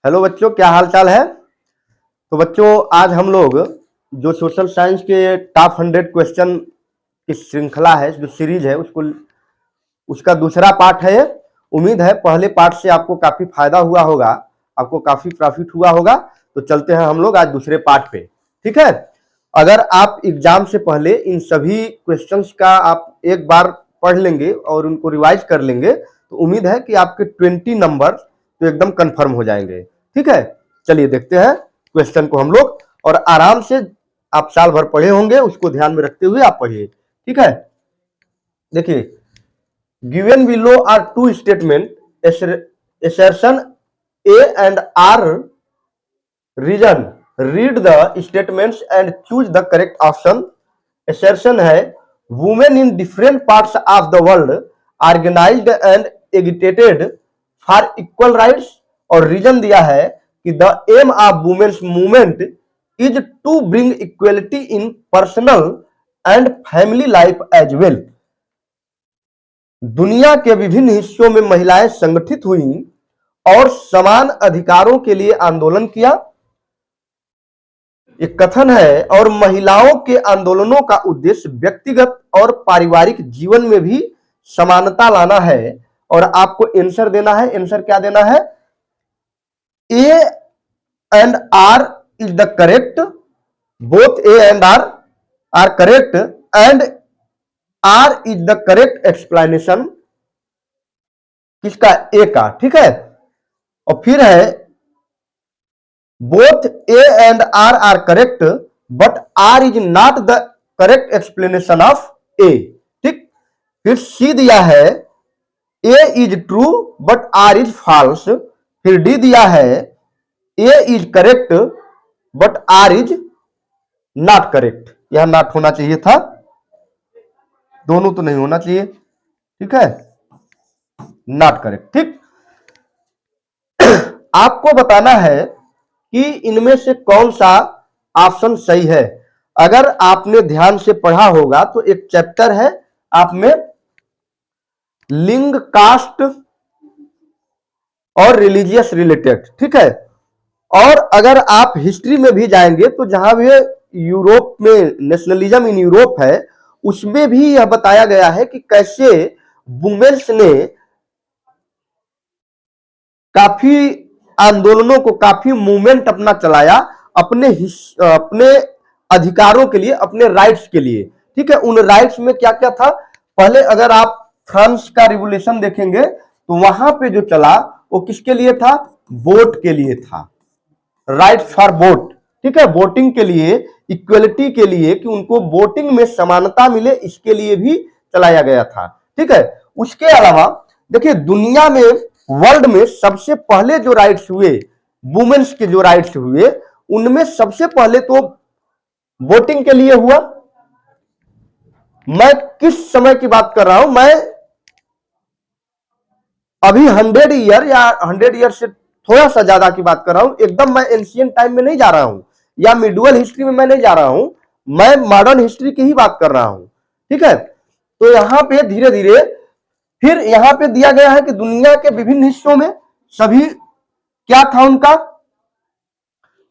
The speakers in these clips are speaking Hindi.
हेलो बच्चों, क्या हाल चाल है। तो बच्चों, आज हम लोग जो सोशल साइंस के टॉप 100 क्वेश्चन की श्रृंखला है, जो सीरीज है, उसका दूसरा पार्ट है। उम्मीद है पहले पार्ट से आपको काफी फायदा हुआ होगा, आपको काफी प्रॉफिट हुआ होगा। तो चलते हैं हम लोग आज दूसरे पार्ट पे। ठीक है। अगर आप एग्जाम से पहले इन सभी क्वेश्चंस का आप एक बार पढ़ लेंगे और उनको रिवाइज कर लेंगे तो उम्मीद है कि आपके 20 नंबर तो एकदम कंफर्म हो जाएंगे। ठीक है, चलिए देखते हैं क्वेश्चन को हम लोग, और आराम से आप साल भर पढ़े होंगे, उसको ध्यान में रखते हुए आप पढ़िए। ठीक है, देखिए, given below are two statement, assertion A and R reason, read the statements and choose the correct option. assertion है women in different parts of the world organised and agitated for equal rights, और रीजन दिया है कि the aim of women's movement is to bring equality in personal and family life as well. दुनिया के विभिन्न हिस्सों में महिलाएं संगठित हुई और समान अधिकारों के लिए आंदोलन किया। एक कथन है, और महिलाओं के आंदोलनों का उद्देश्य व्यक्तिगत और पारिवारिक जीवन में भी समानता लाना है। और आपको आंसर देना है। आंसर क्या देना है? A and R is the correct, both A and R are correct, and R is the correct explanation. किसका? ए का। ठीक है, और फिर है both A and R are correct but R is not the correct explanation of A. ठीक, फिर सी दिया है A is true but R is false. फिर डी दिया है A is correct but R is not correct. यह नॉट होना चाहिए था, दोनों तो नहीं होना चाहिए। ठीक है, नॉट करेक्ट। ठीक, आपको बताना है कि इनमें से कौन सा ऑप्शन सही है। अगर आपने ध्यान से पढ़ा होगा तो एक चैप्टर है आप में लिंग, कास्ट और रिलीजियस रिलेटेड। ठीक है, और अगर आप हिस्ट्री में भी जाएंगे तो जहां भी यूरोप में नेशनलिज्म इन यूरोप है, उसमें भी यह बताया गया है कि कैसे वुमेन्स ने काफी आंदोलनों को, काफी मूवमेंट अपना चलाया अपने अधिकारों के लिए, अपने राइट्स के लिए। ठीक है, उन राइट्स में क्या क्या था? पहले अगर आप फ्रांस का रिवोल्यूशन देखेंगे तो वहां पे जो चला वो किसके लिए था? वोट के लिए था, राइट फॉर वोट। ठीक है, वोटिंग के लिए, इक्वलिटी के लिए, कि उनको वोटिंग में समानता मिले, इसके लिए भी चलाया गया था। ठीक है, उसके अलावा देखिए, दुनिया में, वर्ल्ड में सबसे पहले जो राइट्स हुए, वुमेन्स के जो राइट्स हुए, उनमें सबसे पहले तो वोटिंग के लिए हुआ। मैं किस समय की बात कर रहा हूं? मैं अभी 100 ईयर या 100 ईयर से थोड़ा सा ज्यादा की बात कर रहा हूं। एकदम मैं एंशिएंट टाइम में नहीं जा रहा हूं, या मिडुअल हिस्ट्री में मैं नहीं जा रहा हूं, मैं मॉडर्न हिस्ट्री की ही बात कर रहा हूं। ठीक है, तो यहां पे धीरे धीरे फिर यहां पे दिया गया है कि दुनिया के विभिन्न हिस्सों में सभी क्या था उनका,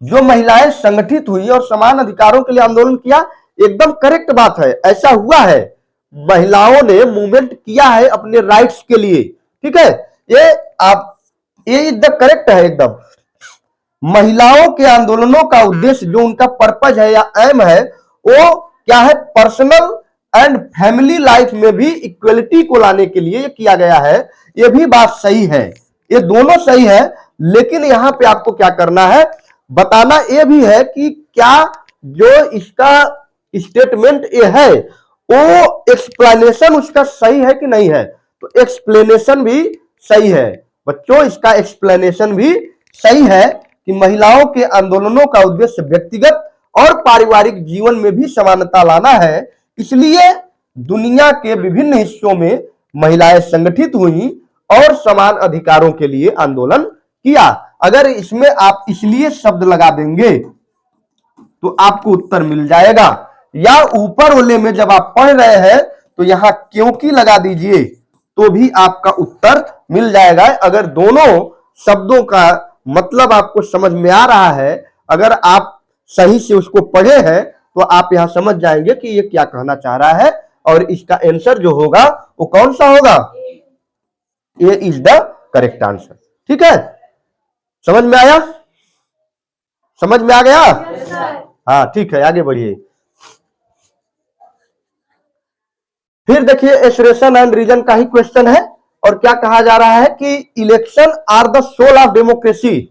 जो महिलाएं संगठित हुई और समान अधिकारों के लिए आंदोलन किया। एकदम करेक्ट बात है, ऐसा हुआ है, महिलाओं ने मूवमेंट किया है अपने राइट्स के लिए। ठीक है, ये इज द करेक्ट है एकदम। महिलाओं के आंदोलनों का उद्देश्य, जो उनका पर्पज है या एम है, वो क्या है? पर्सनल एंड फैमिली लाइफ में भी इक्वलिटी को लाने के लिए ये किया गया है। ये भी बात सही है, ये दोनों सही है। लेकिन यहां पे आपको क्या करना है? बताना ये भी है कि क्या जो इसका स्टेटमेंट ये है वो एक्सप्लेनेशन उसका सही है कि नहीं है। तो एक्सप्लेनेशन भी सही है बच्चों, इसका एक्सप्लेनेशन भी सही है कि महिलाओं के आंदोलनों का उद्देश्य व्यक्तिगत और पारिवारिक जीवन में भी समानता लाना है, इसलिए दुनिया के विभिन्न हिस्सों में महिलाएं संगठित हुई और समान अधिकारों के लिए आंदोलन किया। अगर इसमें आप इसलिए शब्द लगा देंगे तो आपको उत्तर मिल जाएगा, या ऊपर वाले में जब आप पढ़ रहे हैं तो यहां क्योंकि लगा दीजिए तो भी आपका उत्तर मिल जाएगा। अगर दोनों शब्दों का मतलब आपको समझ में आ रहा है। अगर आप सही से उसको पढ़े हैं तो आप यहां समझ जाएंगे कि ये क्या कहना चाह रहा है, और इसका आंसर जो होगा वो कौन सा होगा, ए इज द करेक्ट आंसर। ठीक है, समझ में आया, समझ में आ गया? हाँ ठीक है, आगे बढ़िए। फिर देखिए एसरेशन एंड रीजन का ही क्वेश्चन है, और क्या कहा जा रहा है कि election are the soul of democracy.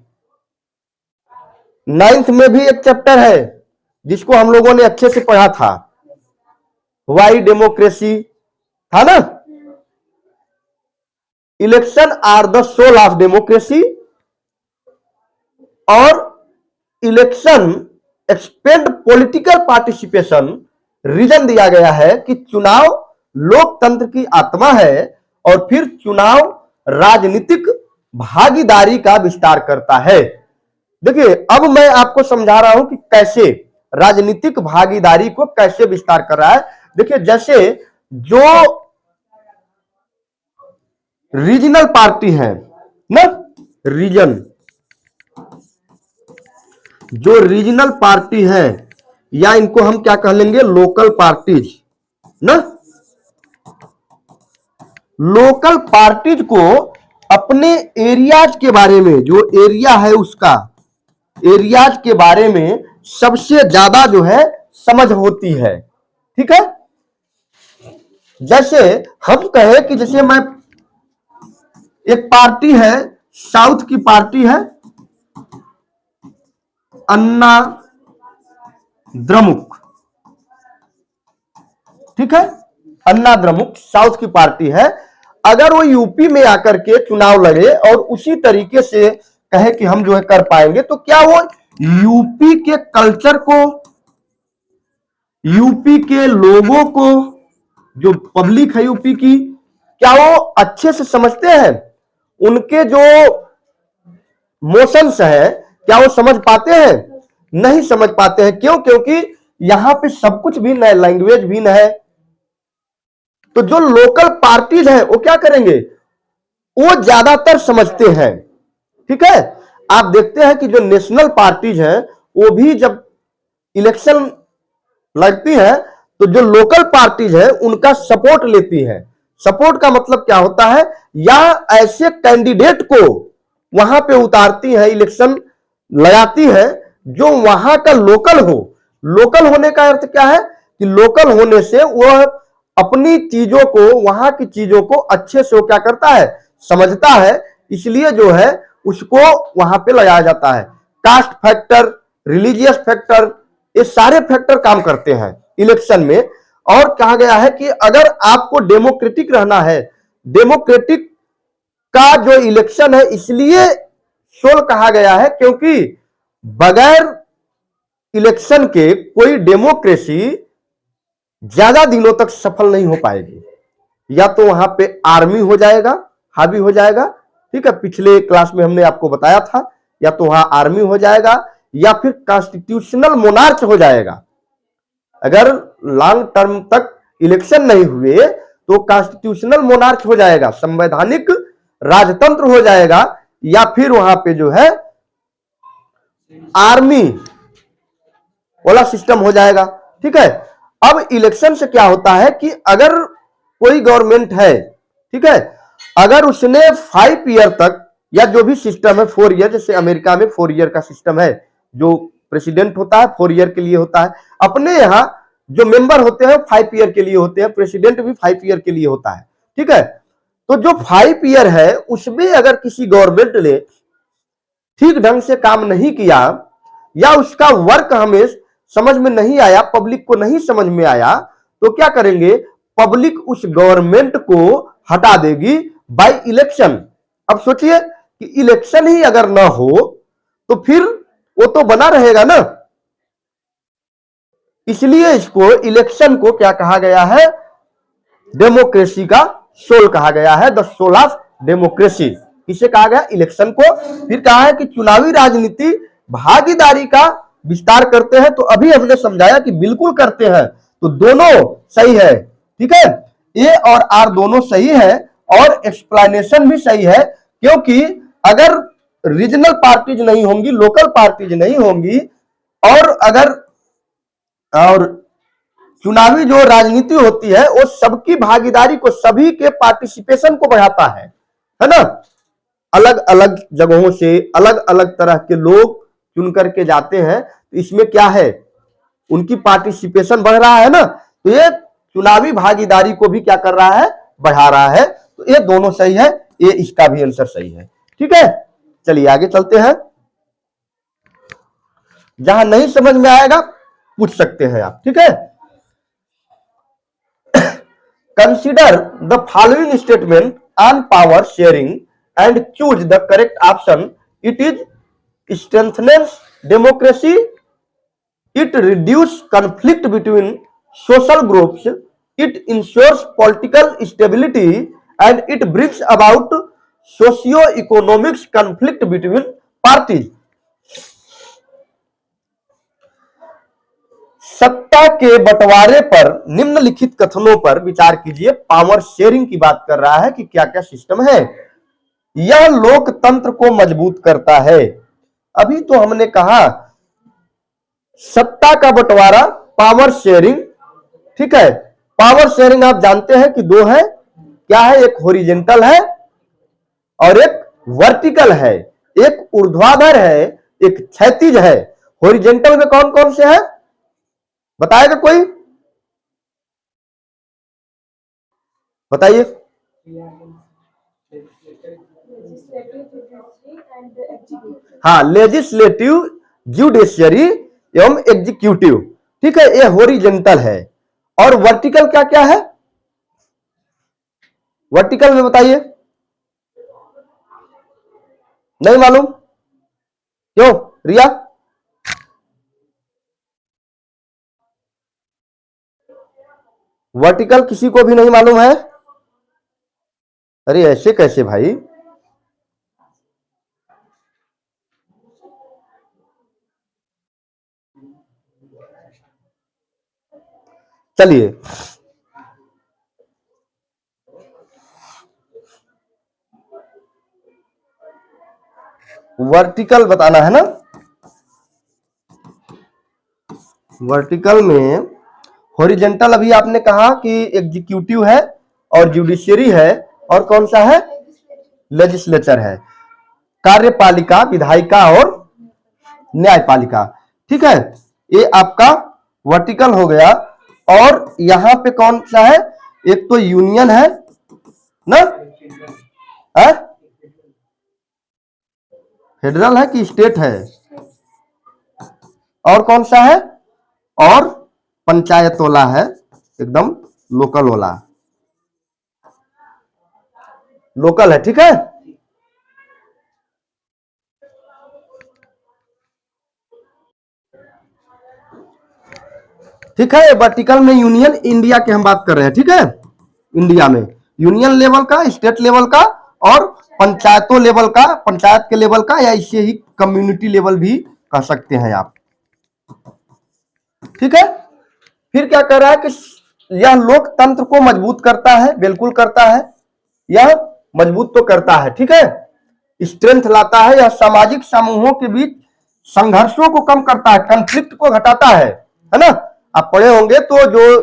9th में भी एक चैप्टर है जिसको हम लोगों ने अच्छे से पढ़ा था, वाई डेमोक्रेसी था ना। Elections are the soul of democracy, और elections expand political participation. Reason दिया गया है कि चुनाव लोकतंत्र की आत्मा है, और फिर चुनाव राजनीतिक भागीदारी का विस्तार करता है। देखिए अब मैं आपको समझा रहा हूं कि कैसे राजनीतिक भागीदारी को कैसे विस्तार कर रहा है। देखिए जैसे जो रीजनल पार्टी है ना, रीजन, जो रीजनल पार्टी है, या इनको हम क्या कह लेंगे, लोकल पार्टीज ना। लोकल पार्टीज को अपने एरियाज के बारे में, जो एरिया है उसका, एरियाज के बारे में सबसे ज्यादा जो है समझ होती है। ठीक है, जैसे हम कहे कि जैसे मैं, एक पार्टी है, साउथ की पार्टी है अन्ना द्रमुक। ठीक है, अन्ना द्रमुक साउथ की पार्टी है। अगर वो यूपी में आकर के चुनाव लड़े और उसी तरीके से कहे कि हम जो है कर पाएंगे, तो क्या वो यूपी के कल्चर को, यूपी के लोगों को, जो पब्लिक है यूपी की, क्या वो अच्छे से समझते हैं? उनके जो मोशंस है क्या वो समझ पाते हैं? नहीं समझ पाते हैं। क्यों? क्योंकि यहां पे सब कुछ भिन्न है, लैंग्वेज भिन्न है। तो जो लोकल पार्टीज है वो क्या करेंगे, वो ज्यादातर समझते हैं। ठीक है, आप देखते हैं कि जो नेशनल पार्टीज है वो भी जब इलेक्शन लड़ती है तो जो लोकल पार्टीज है उनका सपोर्ट लेती है। सपोर्ट का मतलब क्या होता है, या ऐसे कैंडिडेट को वहां पे उतारती है, इलेक्शन लगाती है जो वहां का लोकल हो। लोकल होने का अर्थ क्या है कि लोकल होने से वह अपनी चीजों को, वहां की चीजों को अच्छे से वो क्या करता है, समझता है। इसलिए जो है उसको वहां पे लगाया जाता है। कास्ट फैक्टर, रिलीजियस फैक्टर, ये सारे फैक्टर काम करते हैं इलेक्शन में। और कहा गया है कि अगर आपको डेमोक्रेटिक रहना है, डेमोक्रेटिक का जो इलेक्शन है इसलिए सोल कहा गया है क्योंकि बगैर इलेक्शन के कोई डेमोक्रेसी ज्यादा दिनों तक सफल नहीं हो पाएगी। या तो वहां पे आर्मी हो जाएगा, हावी हो जाएगा। ठीक है, पिछले क्लास में हमने आपको बताया था, या तो वहां आर्मी हो जाएगा या फिर कॉन्स्टिट्यूशनल मोनार्च हो जाएगा। अगर लॉन्ग टर्म तक इलेक्शन नहीं हुए तो कॉन्स्टिट्यूशनल मोनार्च हो जाएगा, संवैधानिक राजतंत्र हो जाएगा, या फिर वहां पे जो है आर्मी वाला सिस्टम हो जाएगा। ठीक है, अब इलेक्शन से क्या होता है कि अगर कोई गवर्नमेंट है, ठीक है, अगर उसने 5 ईयर तक, या जो भी सिस्टम है 4 ईयर, जैसे अमेरिका में 4 ईयर का सिस्टम है, जो प्रेसिडेंट होता है 4 ईयर के लिए होता है। अपने यहां जो मेंबर होते हैं 5 ईयर के लिए होते हैं, प्रेसिडेंट भी 5 ईयर के लिए होता है। ठीक है, तो जो 5 ईयर है उसमें अगर किसी गवर्नमेंट ने ठीक ढंग से काम नहीं किया, या उसका वर्क हमें समझ में नहीं आया, पब्लिक को नहीं समझ में आया, तो क्या करेंगे, पब्लिक उस गवर्नमेंट को हटा देगी बाय इलेक्शन। अब सोचिए कि इलेक्शन ही अगर ना हो तो फिर वो तो बना रहेगा ना। इसलिए इसको, इलेक्शन को क्या कहा गया है, डेमोक्रेसी का सोल कहा गया है, द सोल ऑफ डेमोक्रेसी। इसे कहा गया इलेक्शन को। फिर कहा है कि चुनावी राजनीति भागीदारी का विस्तार करते हैं। तो अभी हमने समझाया कि बिल्कुल करते हैं, तो दोनों सही है। ठीक है, ए और आर दोनों सही है, और एक्सप्लेनेशन भी सही है। क्योंकि अगर रीजनल पार्टीज नहीं होंगी, लोकल पार्टीज नहीं होंगी, और अगर और चुनावी जो राजनीति होती है वो सबकी भागीदारी को, सभी के पार्टिसिपेशन को बढ़ाता है ना। अलग अलग जगहों से अलग अलग तरह के लोग चुन करके जाते हैं, तो इसमें क्या है, उनकी पार्टिसिपेशन बढ़ रहा है ना, तो ये चुनावी भागीदारी को भी क्या कर रहा है, बढ़ा रहा है। तो ये दोनों सही है, ये इसका भी आंसर सही है। ठीक है, चलिए आगे चलते हैं। जहां नहीं समझ में आएगा पूछ सकते हैं आप। ठीक है, consider the following statement on power sharing and choose the correct option. It is strengthens democracy, it reduces conflict between social groups, it ensures political stability, and it brings about socio-economic conflict between parties। सत्ता के बंटवारे पर निम्नलिखित कथनों पर विचार कीजिए। पावर शेयरिंग की बात कर रहा है कि क्या क्या सिस्टम है। यह लोकतंत्र को मजबूत करता है। अभी तो हमने कहा सत्ता का बंटवारा, पावर शेयरिंग। ठीक है, पावर शेयरिंग आप जानते हैं कि दो है, क्या है, एक हॉरिजॉन्टल है और एक वर्टिकल है, एक ऊर्ध्वाधर है, एक क्षैतिज है। हॉरिजॉन्टल में कौन कौन से हैं, बताएगा कोई, बताइए। हाँ, लेजिस्लेटिव, जुडिशियरी एवं एग्जीक्यूटिव। ठीक है, ये हॉरिजॉन्टल है। और वर्टिकल क्या क्या है, वर्टिकल में बताइए, नहीं मालूम, क्यों रिया? वर्टिकल किसी को भी नहीं मालूम है? अरे ऐसे कैसे भाई, चलिए वर्टिकल बताना है ना। वर्टिकल में हॉरिजॉन्टल अभी आपने कहा कि एग्जीक्यूटिव है और जुडिशियरी है, और कौन सा है, लेजिस्लेचर है, कार्यपालिका, विधायिका और न्यायपालिका। ठीक है, ये आपका वर्टिकल हो गया। और यहां पे कौन सा है, एक तो यूनियन है ना, फेडरल है कि स्टेट है, और कौन सा है, और पंचायत वाला है, एकदम लोकल वाला, लोकल है। ठीक है, ठीक है, वर्टिकल में यूनियन, इंडिया की हम बात कर रहे हैं। ठीक है, इंडिया में यूनियन लेवल का, स्टेट लेवल का, और पंचायतों लेवल का, पंचायत के लेवल का, या इसे ही कम्युनिटी लेवल भी कह सकते हैं आप। ठीक है, फिर क्या कर रहा है कि यह लोकतंत्र को मजबूत करता है, बिल्कुल करता है, यह मजबूत तो करता है। ठीक है, स्ट्रेंथ लाता है, यह सामाजिक समूहों के बीच संघर्षों को कम करता है, कंफ्लिक्ट को घटाता है ना। आप पढ़े होंगे तो जो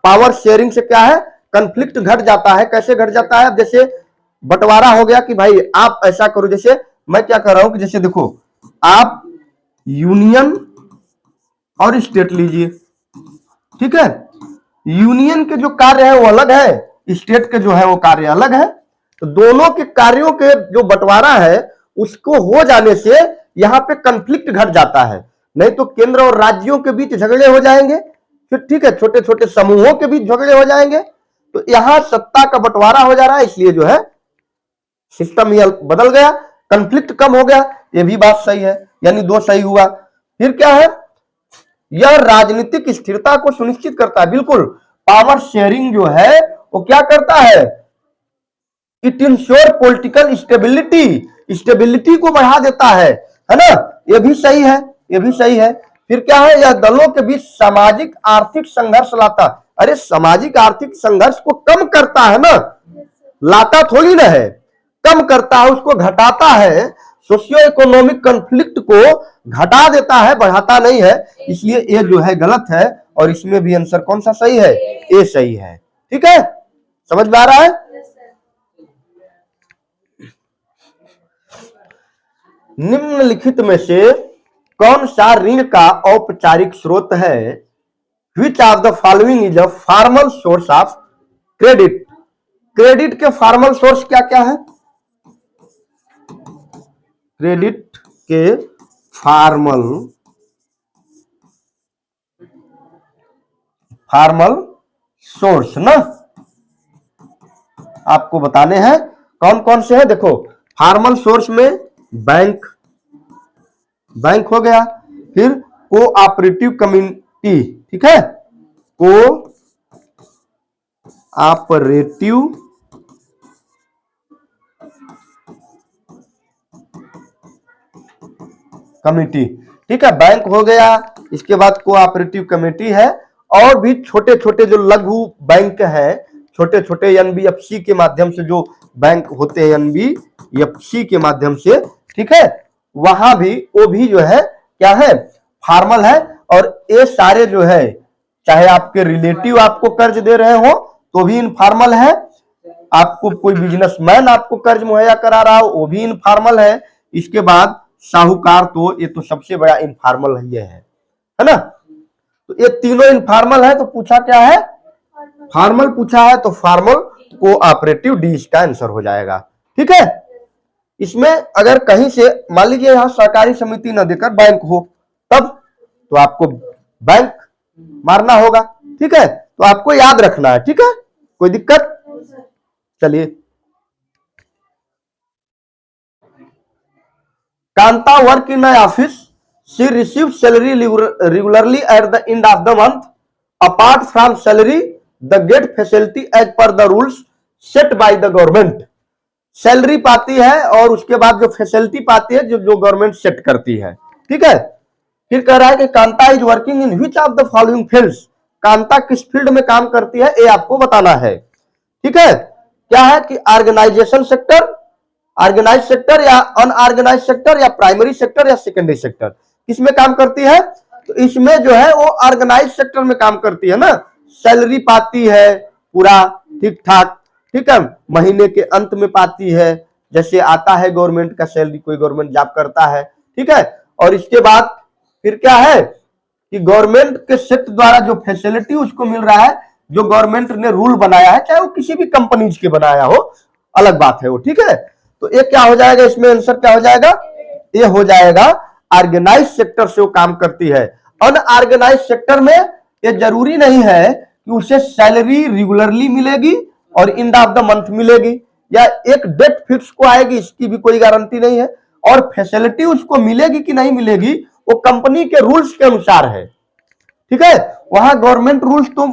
पावर शेयरिंग से क्या है, कंफ्लिक्ट घट जाता है। कैसे घट जाता है, जैसे बंटवारा हो गया कि भाई आप ऐसा करो, जैसे मैं क्या कर रहा हूं कि जैसे देखो, आप यूनियन और स्टेट लीजिए। ठीक है, यूनियन के जो कार्य है वो अलग है, स्टेट के जो है वो कार्य अलग है। तो दोनों के कार्यों के जो बंटवारा है उसको हो जाने से यहां पे कंफ्लिक्ट घट जाता है। नहीं तो केंद्र और राज्यों के बीच झगड़े हो जाएंगे, फिर ठीक है, छोटे छोटे समूहों के बीच झगड़े हो जाएंगे। तो यहां सत्ता का बंटवारा हो जा रहा है, इसलिए जो है सिस्टम ये बदल गया, कंफ्लिक्ट कम हो गया। ये भी बात सही है, यानी दो सही हुआ। फिर क्या है, यह राजनीतिक स्थिरता को सुनिश्चित करता है। बिल्कुल, पावर शेयरिंग जो है वो क्या करता है, it ensure political stability, stability को बढ़ा देता है ना। ये भी सही है, ये भी सही है। फिर क्या है, यह दलों के बीच सामाजिक आर्थिक संघर्ष लाता। अरे सामाजिक आर्थिक संघर्ष को कम करता है ना, लाता थोड़ी ना है, कम करता है, उसको घटाता है। सोशियो इकोनॉमिक कॉन्फ्लिक्ट को घटा देता है, बढ़ाता नहीं है, इसलिए ये जो है गलत है। और इसमें भी आंसर कौन सा सही है? ए सही है। ठीक है, समझ में आ रहा है? निम्नलिखित में से कौन सा ऋण का औपचारिक स्रोत है? विच of the following is a formal source of credit? Credit के फॉर्मल सोर्स क्या क्या है? क्रेडिट के फॉर्मल सोर्स ना आपको बताने हैं कौन कौन से हैं। देखो, फॉर्मल सोर्स में बैंक हो गया, फिर कोऑपरेटिव कम्युनिटी, ठीक है, कोऑपरेटिव कमेटी, ठीक है, बैंक हो गया, इसके बाद कोऑपरेटिव कमेटी है, और भी छोटे छोटे जो लघु बैंक हैं, छोटे छोटे एनबीएफसी के माध्यम से जो बैंक होते हैं, एनबीएफसी के माध्यम से, ठीक है, वहां भी वो भी जो है क्या है? फॉर्मल है। और ये सारे जो है, चाहे आपके रिलेटिव आपको कर्ज दे रहे हो तो भी इनफॉर्मल है, आपको कोई बिजनेसमैन आपको कर्ज मुहैया करा रहा हो वो भी इनफॉर्मल है, इसके बाद साहूकार, तो ये तो सबसे बड़ा इनफॉर्मल है ना। तो ये तीनों इनफॉर्मल है, तो पूछा क्या है? फॉर्मल पूछा है, तो फॉर्मल कोऑपरेटिव डी इसका आंसर हो जाएगा। ठीक है, इसमें अगर कहीं से मान लीजिए यहां सहकारी समिति न देकर बैंक हो, तब तो आपको बैंक मारना होगा। ठीक है, तो आपको याद रखना है। ठीक है, कोई दिक्कत? चलिए, Kanta work in office, she receive salary regularly at the end of the month, apart from salary the get facility as per the rules set by the government. Salary पाती है और उसके बाद जो फैसिलिटी पाती है जो गवर्नमेंट सेट करती है। ठीक है, फिर कह रहा है कि Kanta is working in which of the following fields? Kanta किस फील्ड में काम करती है, ये आपको बताना है। ठीक है, क्या है कि ऑर्गेनाइजेशन सेक्टर, ऑर्गेनाइज सेक्टर या अनऑर्गेनाइज सेक्टर या प्राइमरी सेक्टर या सेकेंडरी सेक्टर, किसमें काम करती है? तो इसमें जो है वो ऑर्गेनाइज सेक्टर में काम करती है ना। सैलरी पाती है पूरा ठीक ठाक, ठीक है, महीने के अंत में पाती है, जैसे आता है गवर्नमेंट का सैलरी, कोई गवर्नमेंट जॉब करता है। ठीक है, और इसके बाद फिर क्या है कि गवर्नमेंट के सेक्टर द्वारा जो फैसिलिटी उसको मिल रहा है, जो गवर्नमेंट ने रूल बनाया है, चाहे वो किसी भी कंपनीज के बनाया हो, अलग बात है वो। ठीक है, तो ये क्या हो जाएगा? इसमें आंसर क्या हो जाएगा? ये हो जाएगा ऑर्गेनाइज सेक्टर से वो काम करती है। अनऑर्गेनाइज सेक्टर में ये जरूरी नहीं है कि उसे सैलरी रेगुलरली मिलेगी और एंड ऑफ द मंथ मिलेगी, या एक डेट फिक्स को आएगी, इसकी भी कोई गारंटी नहीं है। और फैसिलिटी उसको मिलेगी कि नहीं मिलेगी वो कंपनी के रूल्स के अनुसार है। ठीक है, वहां गवर्नमेंट रूल्स तो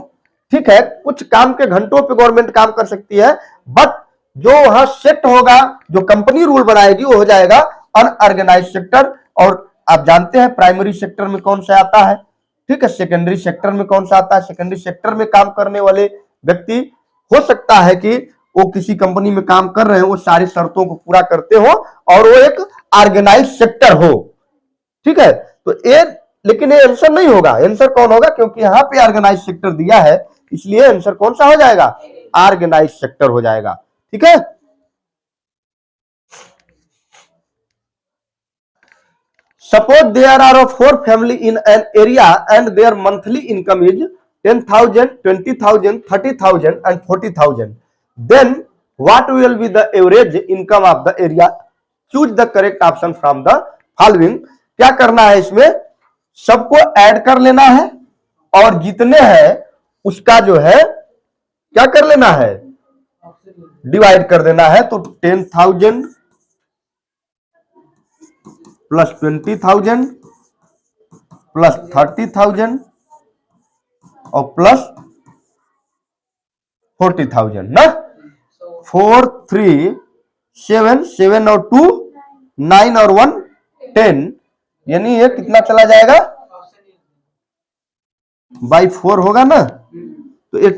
ठीक है, कुछ काम के घंटों पे गवर्नमेंट काम कर सकती है, बट जो वहां सेट होगा, जो कंपनी रूल बनाएगी, वो हो जाएगा अनऑर्गेनाइज सेक्टर। और आप जानते हैं प्राइमरी सेक्टर में कौन सा आता है, ठीक है, सेकेंडरी सेक्टर में कौन सा आता है। सेकेंडरी सेक्टर में काम करने वाले व्यक्ति हो सकता है कि वो किसी कंपनी में काम कर रहे हो, वो सारी शर्तों को पूरा करते हो और वो एक ऑर्गेनाइज सेक्टर हो। ठीक है, तो ये, लेकिन ये आंसर नहीं होगा। आंसर कौन होगा? क्योंकि यहां पे ऑर्गेनाइज सेक्टर दिया है, इसलिए आंसर कौन सा हो जाएगा? ऑर्गेनाइज सेक्टर हो जाएगा। ठीक है, suppose there are 4 family in an area and their monthly income is 10,000, 20,000, 30,000 and 40,000, then what will be the average income of the area? Choose the correct option from the following। क्या करना है इसमें? सबको ऐड कर लेना है और जितने हैं उसका जो है क्या कर लेना है? डिवाइड कर देना है। तो 10,000 प्लस 20,000 प्लस 30,000 और प्लस 40,000 ना। 4 3 7 7 और 2 9 और 1 10, यानी ये कितना चला जाएगा? बाई 4 होगा ना, तो ये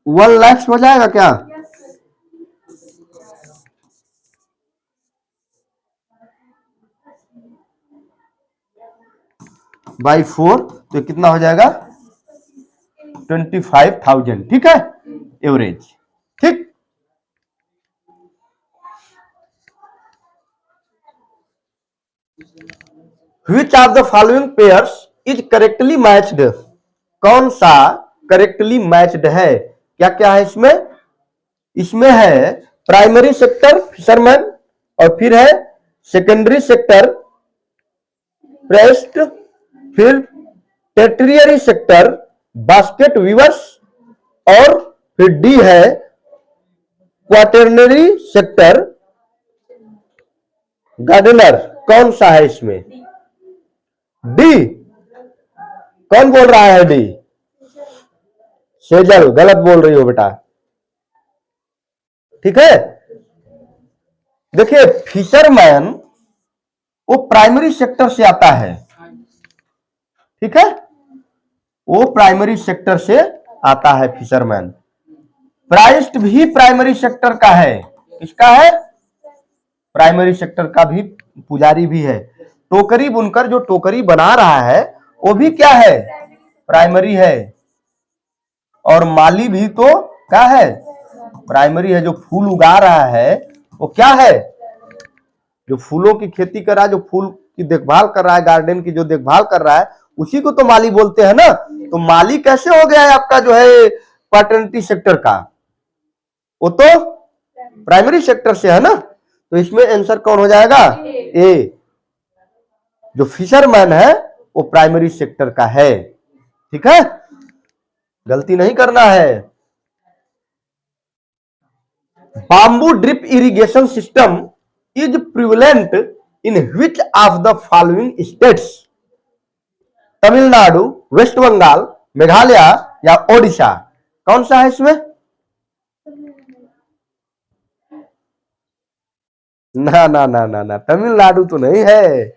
1 लाख हो जाएगा क्या? बाई 4, तो कितना हो जाएगा 25,000, ठीक है, एवरेज। ठीक, विच of the following pairs is correctly matched, कौन सा करेक्टली मैच्ड है, क्या क्या है इसमें, इसमें है प्राइमरी सेक्टर फिशरमैन, और फिर है सेकेंडरी सेक्टर प्रेस्ट, फिर टेरिटरी सेक्टर बास्केट वीवर्स, और फिर डी है क्वाटरनरी सेक्टर गार्डनर। कौन सा है इसमें, डी, कौन बोल रहा है डी, सेजल, गलत बोल रही हो बेटा, ठीक है। देखिए फिशरमैन वो प्राइमरी सेक्टर से आता है, ठीक है, वो प्राइमरी सेक्टर से आता है फिशरमैन। प्राइस्ट भी प्राइमरी सेक्टर का है, किसका है, प्राइमरी सेक्टर का भी, पुजारी भी है। टोकरी बुनकर जो टोकरी बना रहा है वो भी क्या है, प्राइमरी है। और माली भी तो क्या है, प्राइमरी है। जो फूल उगा रहा है वो क्या है, जो फूलों की खेती कर रहा है, जो फूल की देखभाल कर रहा है, गार्डन की जो देखभाल कर रहा है, उसी को तो माली बोलते हैं ना। तो माली कैसे हो गया है आपका जो है क्वाटरनिटी सेक्टर का, वो तो प्राइमरी सेक्टर से है ना। तो इसमें आंसर कौन हो जाएगा, ए, जो फिशरमैन है वो प्राइमरी सेक्टर का है, ठीक है, गलती नहीं करना है। Bamboo drip irrigation system is prevalent in which of the following states, Tamil Nadu, West Bengal, Meghalaya या ओडिशा, कौन सा है इसमें, ना ना ना ना ना, तमिलनाडु तो नहीं है,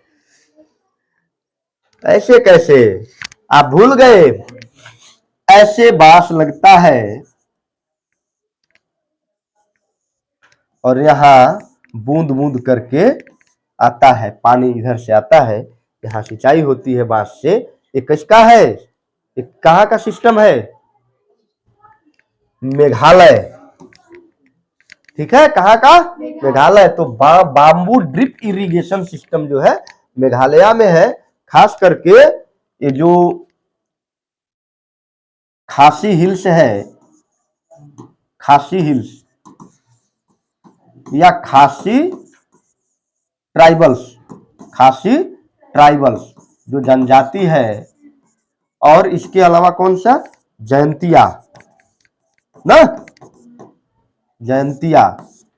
ऐसे कैसे आप भूल गए, ऐसे बांस लगता है और यहां बूंद बूंद करके आता है, पानी इधर से आता है, यहाँ सिंचाई होती है बांस से। ये किसका है, ये कहाँ का सिस्टम है, मेघालय, ठीक है, कहाँ का, मेघालय। तो बाम्बू ड्रिप इरिगेशन सिस्टम जो है मेघालय में है, खास करके ये जो खासी हिल्स है, खासी हिल्स या खासी ट्राइबल्स, खासी ट्राइबल्स जो जनजाति है, और इसके अलावा कौन सा, जयंतिया ना, जयंतिया,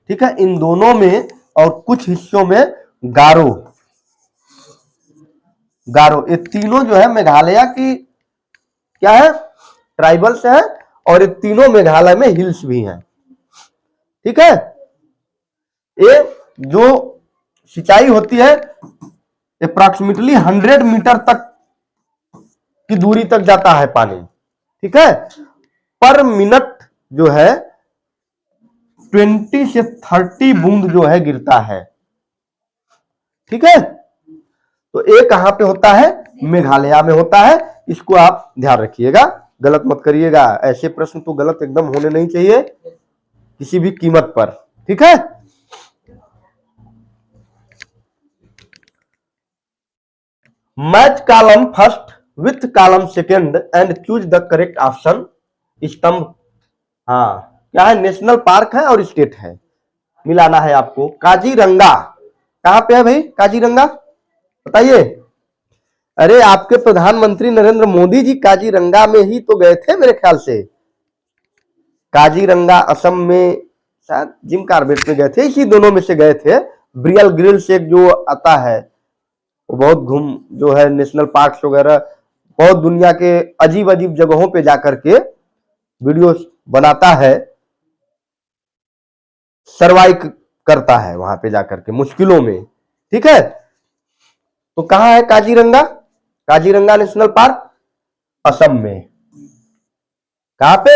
ठीक है, इन दोनों में और कुछ हिस्सों में गारो, गारो, ये तीनों जो है मेघालय की क्या है, ट्राइबल्स है, और ये तीनों मेघालय में हिल्स भी हैं, ठीक है। ये जो सिंचाई होती है अप्रॉक्सीमेटली 100 मीटर तक की दूरी तक जाता है पानी, ठीक है, पर मिनट जो है 20 से 30 बूंद जो है गिरता है, ठीक है। तो ये कहां पे होता है, मेघालय में होता है, इसको आप ध्यान रखिएगा, गलत मत करिएगा, ऐसे प्रश्न तो गलत एकदम होने नहीं चाहिए किसी भी कीमत पर, ठीक है। Match column first with column second and choose the correct option, स्तंभ, हाँ क्या है, नेशनल पार्क है और स्टेट है, मिलाना है आपको। काजीरंगा कहां पे है भाई, काजीरंगा बताइए। अरे आपके प्रधानमंत्री नरेंद्र मोदी जी काजीरंगा में ही तो गए थे मेरे ख्याल से, काजीरंगा असम में, शायद जिम कार्बेट में गए थे, इसी दोनों में से गए थे। ब्रियल ग्रिल से जो आता है वो बहुत घूम जो है नेशनल पार्क्स वगैरह, बहुत दुनिया के अजीब अजीब जगहों पे जाकर के वीडियो बनाता है, सर्वाइव करता है वहां पे जाकर के मुश्किलों में, ठीक है। तो कहां है काजीरंगा, काजीरंगा नेशनल पार्क असम में, कहां पे,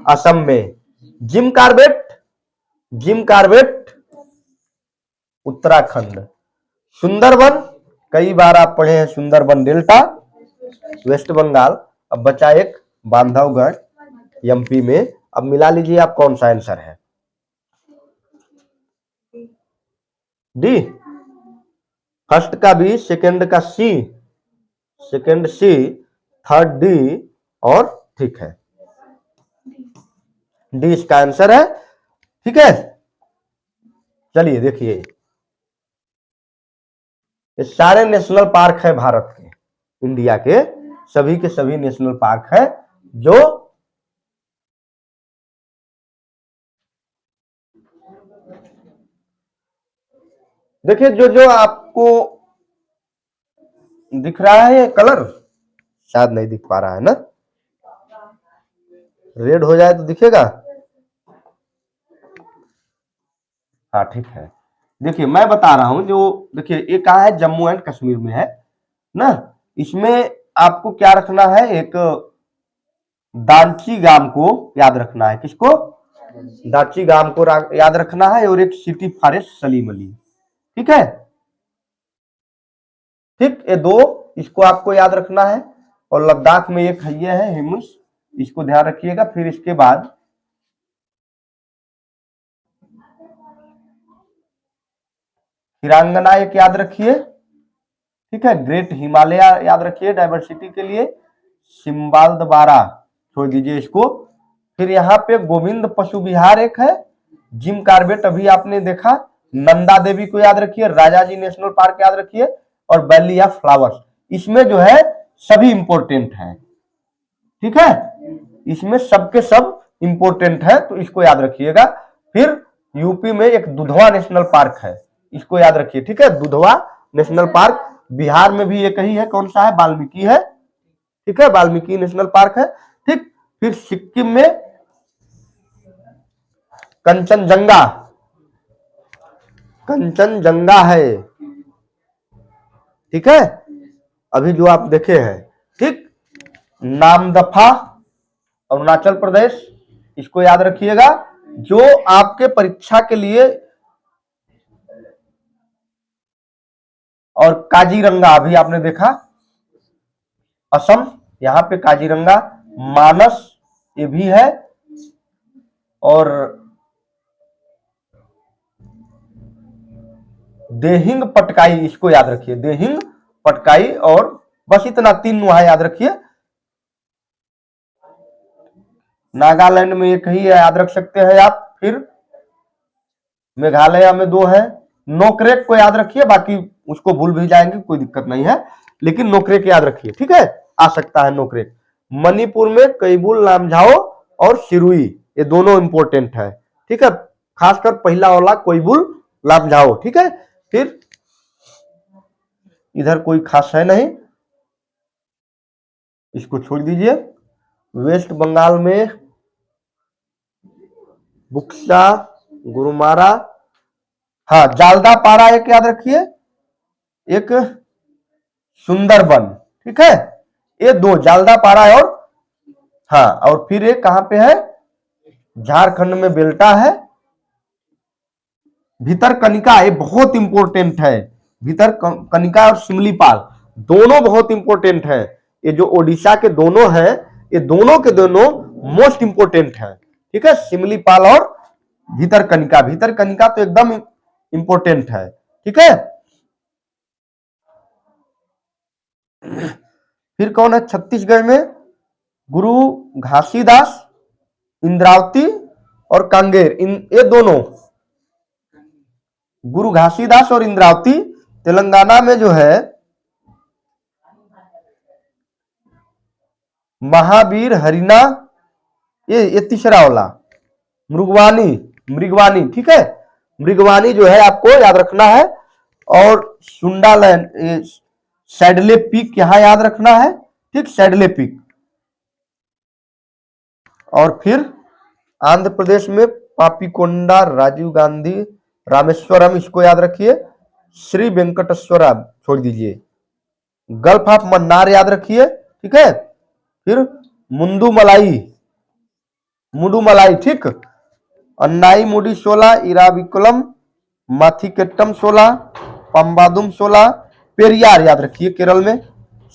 असम में। Jim Corbett, Jim Corbett Uttarakhand. Sundarban, कई बार आप पढ़े हैं सुंदरबन डेल्टा, वेस्ट बंगाल। अब बचा एक बांधवगढ़ एमपी में। अब मिला लीजिए आप कौन सा आंसर है। डी, फर्स्ट का बी, सेकंड का सी, सेकंड सी, थर्ड डी और ठीक है डी इसका आंसर है। ठीक है, चलिए देखिए, ये सारे नेशनल पार्क है भारत के, इंडिया के सभी नेशनल पार्क है जो देखिए जो जो आपको दिख रहा है ये कलर, शायद नहीं दिख पा रहा है ना, रेड हो जाए तो दिखेगा। हाँ ठीक है, देखिए मैं बता रहा हूं, जो देखिए ये कहा है जम्मू एंड कश्मीर में है ना। इसमें आपको क्या रखना है, एक दांची गांव को याद रखना है। किसको? दांची गांव को याद रखना है, और एक सिटी फॉरेस्ट सलीम अली। ठीक है, ठीक, ये दो इसको आपको याद रखना है। और लद्दाख में एक ये है हिमुस, इसको ध्यान रखिएगा। फिर इसके बाद हिरांगना एक याद रखिए। ठीक है, ग्रेट हिमालय याद रखिए डायवर्सिटी के लिए। सिम्बालदबारा छोड़ दीजिए इसको। फिर यहाँ पे गोविंद पशु विहार एक है, जिम कार्बेट अभी आपने देखा। नंदा देवी को याद रखिए, राजाजी नेशनल पार्क याद रखिए, और वैली ऑफ फ्लावर्स। इसमें जो है सभी इंपोर्टेंट है। ठीक है, इसमें सबके सब इंपोर्टेंट है, तो इसको याद रखिएगा। फिर यूपी में एक दुधवा नेशनल पार्क है, इसको याद रखिए। ठीक है, दुधवा नेशनल पार्क। बिहार में भी एक ही है, कौन सा है? वाल्मीकि है। ठीक है, वाल्मीकि नेशनल पार्क है। ठीक, फिर सिक्किम में कंचनजंगा, कंचनजंगा है। ठीक है, अभी जो आप देखे हैं। ठीक, नामदफा अरुणाचल प्रदेश, इसको याद रखिएगा। जो आपके परीक्षा के लिए, और काजीरंगा अभी आपने देखा असम, यहां पे काजीरंगा। मानस ये भी है, और देहिंग पटकाई, इसको याद रखिए, देहिंग पटकाई। और बस इतना, तीन वहां याद रखिए। नागालैंड में एक ही है, याद रख सकते हैं आप। फिर मेघालय में दो है। नोकरेक को याद रखिए, बाकी उसको भूल भी जाएंगे, कोई दिक्कत नहीं है, लेकिन नोकरेक याद रखिए। ठीक है, आ सकता है नोकरेक। मणिपुर में कैबुल लामझाओ और सिरुई, ये दोनों इंपोर्टेंट है। ठीक है, खासकर पहला वाला कैबुल लामझाओ। ठीक है, फिर इधर कोई खास है नहीं, इसको छोड़ दीजिए। वेस्ट बंगाल में बुक्सा, गुरुमारा, हाँ जालदा पारा एक याद रखिए, एक सुंदरबन। ठीक है, ये दो, जालदा पारा और हाँ, और फिर एक कहां पे है? झारखंड में बेल्टा है। भीतर कनिका, ये बहुत इंपॉर्टेंट है। भीतर कनिका और सिमलीपाल दोनों बहुत इंपॉर्टेंट है। ये जो ओडिशा के दोनों हैं, ये दोनों के दोनों मोस्ट इंपॉर्टेंट है। ठीक है, सिमलीपाल और भीतर कनिका। भीतर कनिका तो एकदम इंपॉर्टेंट है। ठीक है, फिर कौन है छत्तीसगढ़ में? गुरु घासीदास, इंद्रावती और कांगेर, इन ये दोनों, गुरु घासीदास और इंद्रावती। तेलंगाना में जो है महावीर हरिना, ये तीसरा वाला मृगवानी, मृगवानी। ठीक है, मृगवानी जो है आपको याद रखना है। और सुंडालैंड, सैडले पीक यहां याद रखना है। ठीक, सैडले पीक। और फिर आंध्र प्रदेश में पापीकोंडा, राजीव गांधी, रामेश्वरम, इसको याद रखिए। श्री वेंकटेश्वरम छोड़ दीजिए। गल्फ ऑफ मन्नार याद रखिए। ठीक है, फिर मुंडू मलाई, मुडू मलाई। ठीक, अन्नाई मुडी 16, इराविकुलम, माथिकेट्टम 16, पंबादुम 16, पेरियार याद रखिए केरल में।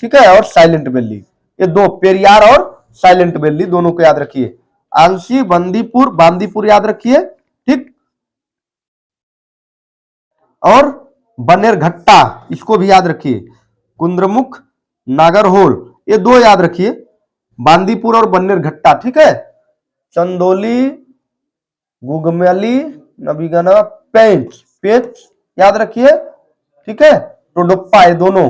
ठीक है, और साइलेंट वैली, ये दो, पेरियार और साइलेंट वैली दोनों को याद रखिए। आंसी, बंदीपुर, बांदीपुर याद रखिए, ठीक। और बनेरघट्टा, इसको भी याद रखिए। कुंद्रमुख, नागरहोल, ये दो याद रखिए, बांदीपुर और बनेरघट्टा, ठीक है। चंदोली, गुगमली, नबीगना, पेंच, पेंच याद रखिए, ठीक है। टोडप्पा, ये दोनों,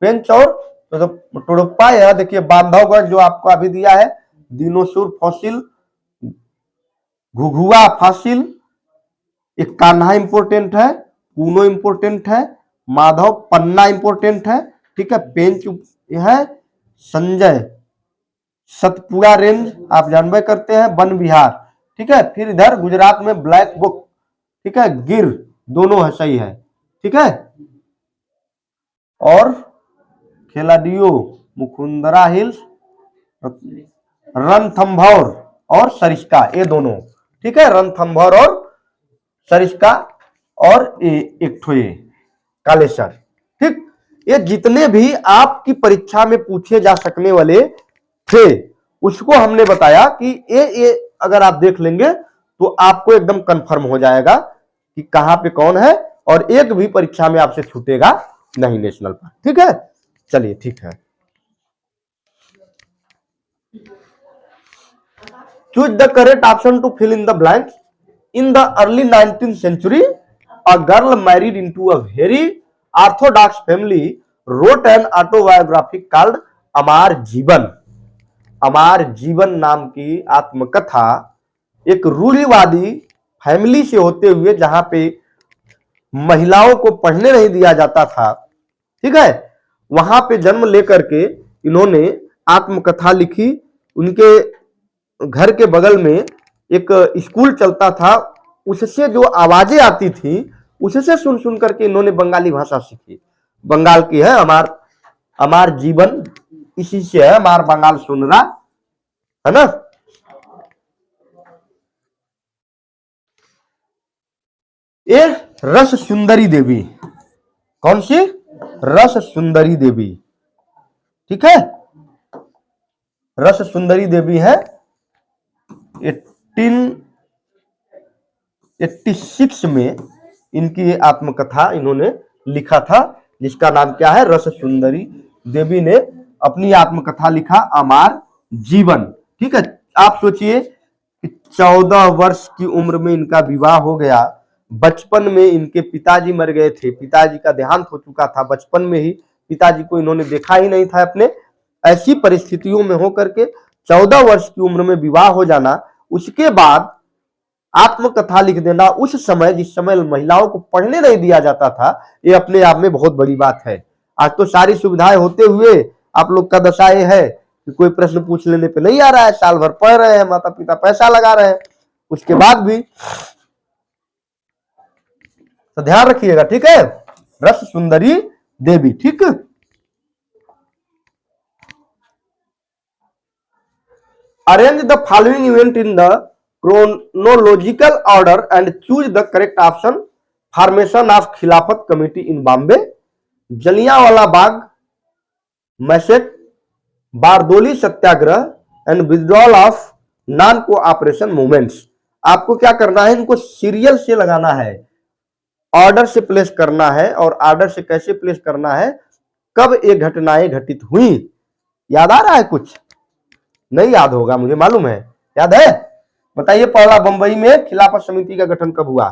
पेंच और टोडप्पा। यह देखिए बांधवगढ़ जो आपको अभी दिया है, दिनोसुर फॉसिल, घुघुआ फॉसिल, एक कान्हा इंपोर्टेंट है, पूनो इंपोर्टेंट है, माधव पन्ना इंपोर्टेंट है, ठीक है। पेंच है, संजय, सतपुड़ा रेंज आप जानबे करते हैं, वन विहार, ठीक है। फिर इधर गुजरात में ब्लैक बुक, ठीक है, गिर, दोनों है, सही है, ठीक है। और खेलाडियो, मुकुंदरा हिल्स, रणथंभौर और सरिस्का, ये दोनों, ठीक है। रणथंभौर और सरिस्का, और एक ठो ये कालेसर, ठीक। ये जितने भी आपकी परीक्षा में पूछे जा सकने वाले थे, उसको हमने बताया कि ये अगर आप देख लेंगे तो आपको एकदम कंफर्म हो जाएगा कि कहां पे कौन है, और एक भी परीक्षा में आपसे छूटेगा नहीं नेशनल पार्क, ठीक है। चलिए, ठीक है। Choose the correct option to fill in the blank. In the early 19th century, a girl married into a very orthodox family wrote an autobiography called अमार जीवन। अमार जीवन नाम की आत्मकथा एक रूढ़िवादी फैमिली से होते हुए, जहां पे महिलाओं को पढ़ने नहीं दिया जाता था, ठीक है, वहां पे जन्म लेकर के इन्होंने आत्मकथा लिखी। उनके घर के बगल में एक स्कूल चलता था, उससे जो आवाजें आती थी उससे सुन सुन करके इन्होंने बंगाली भाषा सीखी। बंगाल की है अमार, अमार जीवन इसी से है, अमार बंगाल सुन रहा है ना। ये रस सुंदरी देवी, कौन सी? रस सुंदरी देवी, ठीक है। रस सुंदरी देवी है, 1886 में इनकी आत्मकथा इन्होंने लिखा था, जिसका नाम क्या है? रस सुंदरी देवी ने अपनी आत्मकथा लिखा, अमार जीवन, ठीक है। आप सोचिए कि 14 वर्ष की उम्र में इनका विवाह हो गया। बचपन में इनके पिताजी मर गए थे, पिताजी का देहांत हो चुका था बचपन में ही, पिताजी को इन्होंने देखा ही नहीं था अपने। ऐसी परिस्थितियों में होकर के 14 वर्ष की उम्र में विवाह हो जाना, उसके बाद आत्मकथा लिख देना, उस समय जिस समय महिलाओं को पढ़ने नहीं दिया जाता था, ये अपने आप में बहुत बड़ी बात है। आज तो सारी सुविधाएं होते हुए आप लोग का दशा ये है कि कोई प्रश्न पूछ लेने पे नहीं आ रहा है, साल भर पढ़ रहे हैं, माता पिता पैसा लगा रहे हैं, उसके बाद भी। तो ध्यान रखिएगा, ठीक है। रस सुंदरी देवी, ठीक। Arrange the following event in the chronological order and choose the correct option. Formation of Khilafat committee in Bombay, Jallianwala Bagh massacre, Bardoli Satyagraha and withdrawal of non cooperation movements. आपको क्या करना है, इनको सीरियल से लगाना है, ऑर्डर से प्लेस करना है। और ऑर्डर से कैसे प्लेस करना है, कब ये घटनाएं घटित हुई, याद आ रहा है? कुछ नहीं याद होगा, मुझे मालूम है। याद है? बताइए, पहला बंबई में खिलाफत समिति का गठन कब हुआ?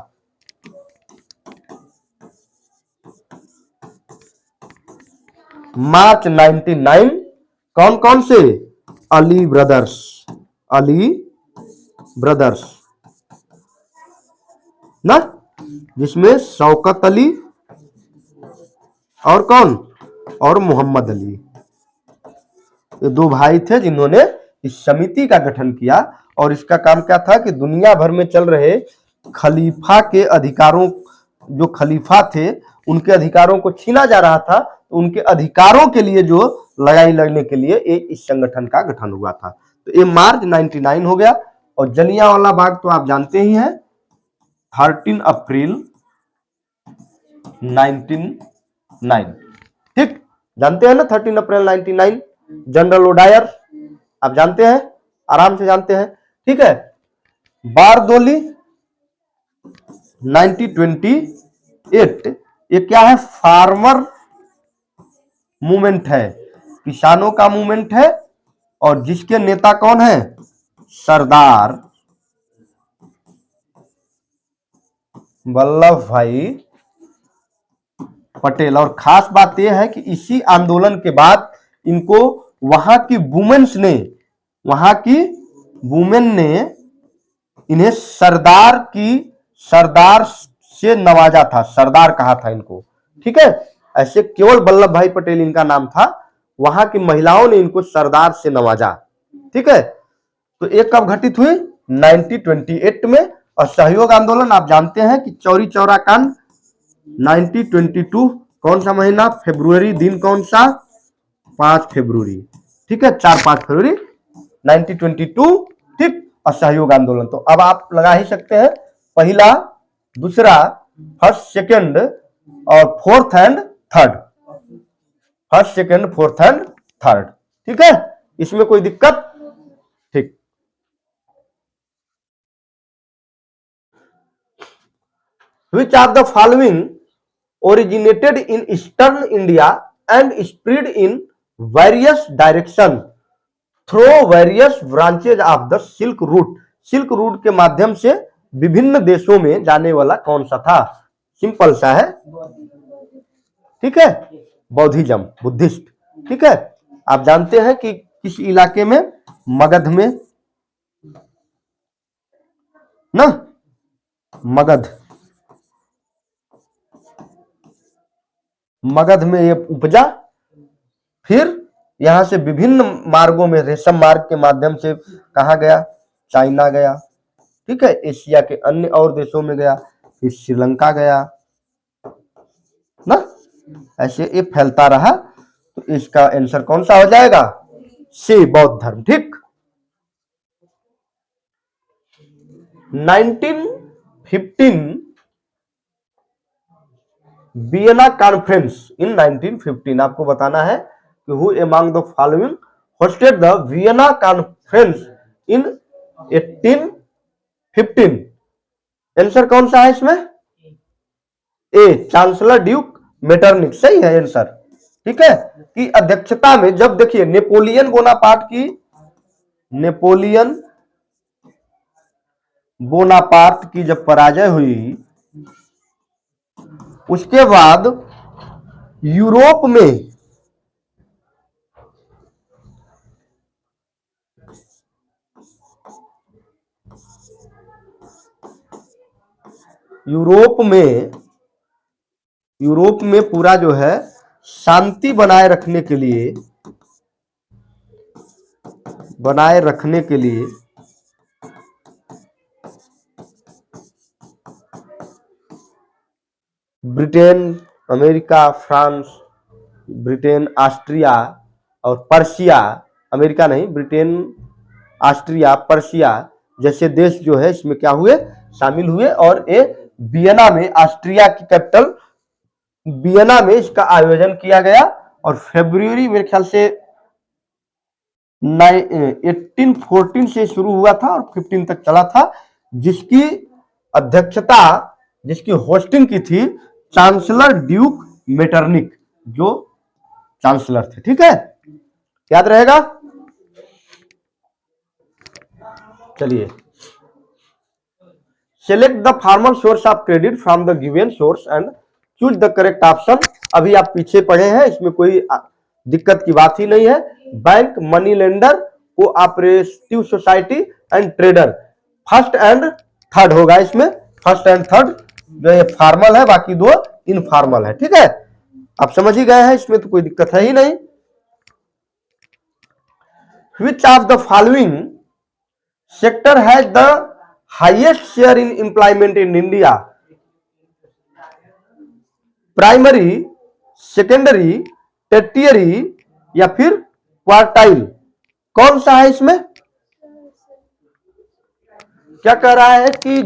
मार्च 99। कौन कौन से? अली ब्रदर्स, अली ब्रदर्स ना, जिसमें शौकत अली और कौन, और मोहम्मद अली, ये दो भाई थे जिन्होंने इस समिति का गठन किया। और इसका काम क्या था कि दुनिया भर में चल रहे खलीफा के अधिकारों, जो खलीफा थे उनके अधिकारों को छीना जा रहा था, तो उनके अधिकारों के लिए जो लड़ाई लड़ने के लिए इस संगठन का गठन हुआ था। तो ये मार्च 99 हो गया। और जलियांवाला बाग तो आप जानते ही हैं, 13 अप्रैल 1909, ठीक। जानते हैं ना, 13 अप्रैल 1999, जनरल ओडायर, आप जानते हैं, आराम से जानते हैं, ठीक है। बारदोली 1928, ये क्या है, फार्मर मूवमेंट है, किसानों का मूवमेंट है, और जिसके नेता कौन है, सरदार वल्लभ भाई पटेल। और खास बात यह है कि इसी आंदोलन के बाद इनको वहां की वुमेन ने इन्हें सरदार से नवाजा था, सरदार कहा था इनको, ठीक है। ऐसे केवल वल्लभ भाई पटेल इनका नाम था, वहां की महिलाओं ने इनको सरदार से नवाजा, ठीक है। तो एक कब घटित हुई, 1928 में। और सहयोग आंदोलन आप जानते हैं कि चौरी चौरा कांड 1922, कौन सा महीना, फरवरी, दिन कौन सा, 5 फरवरी, ठीक है, 4-5 फरवरी 1922, ठीक। और सहयोग आंदोलन तो अब आप लगा ही सकते हैं, पहला, दूसरा, फर्स्ट, सेकंड और fourth and third, first, second, fourth and third, ठीक है, इसमें कोई दिक्कत, ठीक। Which of the following originated in eastern India and spread in various direction through various branches of the Silk Route? Silk route के माध्यम से विभिन्न देशों में जाने वाला कौन सा था, सिंपल सा है, ठीक है, बौद्धिज्म, बुद्धिस्ट, ठीक है। आप जानते हैं कि किस इलाके में, मगध में ना, मगध में ये उपजा, फिर यहां से विभिन्न मार्गों में, रेशम मार्ग के माध्यम से कहा गया, चाइना गया, ठीक है, एशिया के अन्य और देशों में गया, फिर श्रीलंका गया ना, ऐसे ये फैलता रहा। तो इसका आंसर कौन सा हो जाएगा, सी, बौद्ध धर्म, ठीक। 1915 वियना कॉन्फ्रेंस, इन 1915 आपको बताना है कि who among the following hosted the Vienna conference in 1815, answer कौन सा है इसमें, ए, चांसलर ड्यूक मेटरनिक, सही है आंसर, ठीक है, की अध्यक्षता में। जब देखिए नेपोलियन बोनापार्ट की जब पराजय हुई, उसके बाद यूरोप में पूरा जो है शांति बनाए रखने के लिए Britain, America, France, Britain, Austria और पर्शिया, अमेरिका नहीं, ब्रिटेन, ऑस्ट्रिया, पर्शिया जैसे देश जो है इसमें क्या हुए, शामिल हुए। और ये वियना में, ऑस्ट्रिया की कैपिटल वियना में इसका आयोजन किया गया। और फरवरी मेरे ख्याल से 1814 से शुरू हुआ था और 15 तक चला था, जिसकी अध्यक्षता, जिसकी होस्टिंग की थी चांसलर ड्यूक मेटरनिक, जो चांसलर थे, ठीक है, याद रहेगा। चलिए, select the formal source of credit from the given source and choose the correct option. अभी आप पीछे पढ़े हैं, इसमें कोई दिक्कत की बात ही नहीं है। Bank, money lender, cooperative society and trader, first and third होगा इसमें, फर्स्ट एंड थर्ड जो ये फॉर्मल है, बाकी दो इनफॉर्मल है, ठीक है, आप समझ ही गए हैं, इसमें तो कोई दिक्कत है ही नहीं। Which of the following sector has the highest share in employment in India? Primary, secondary, tertiary या फिर क्वार्टाइल, कौन सा है इसमें? क्या कह रहा है कि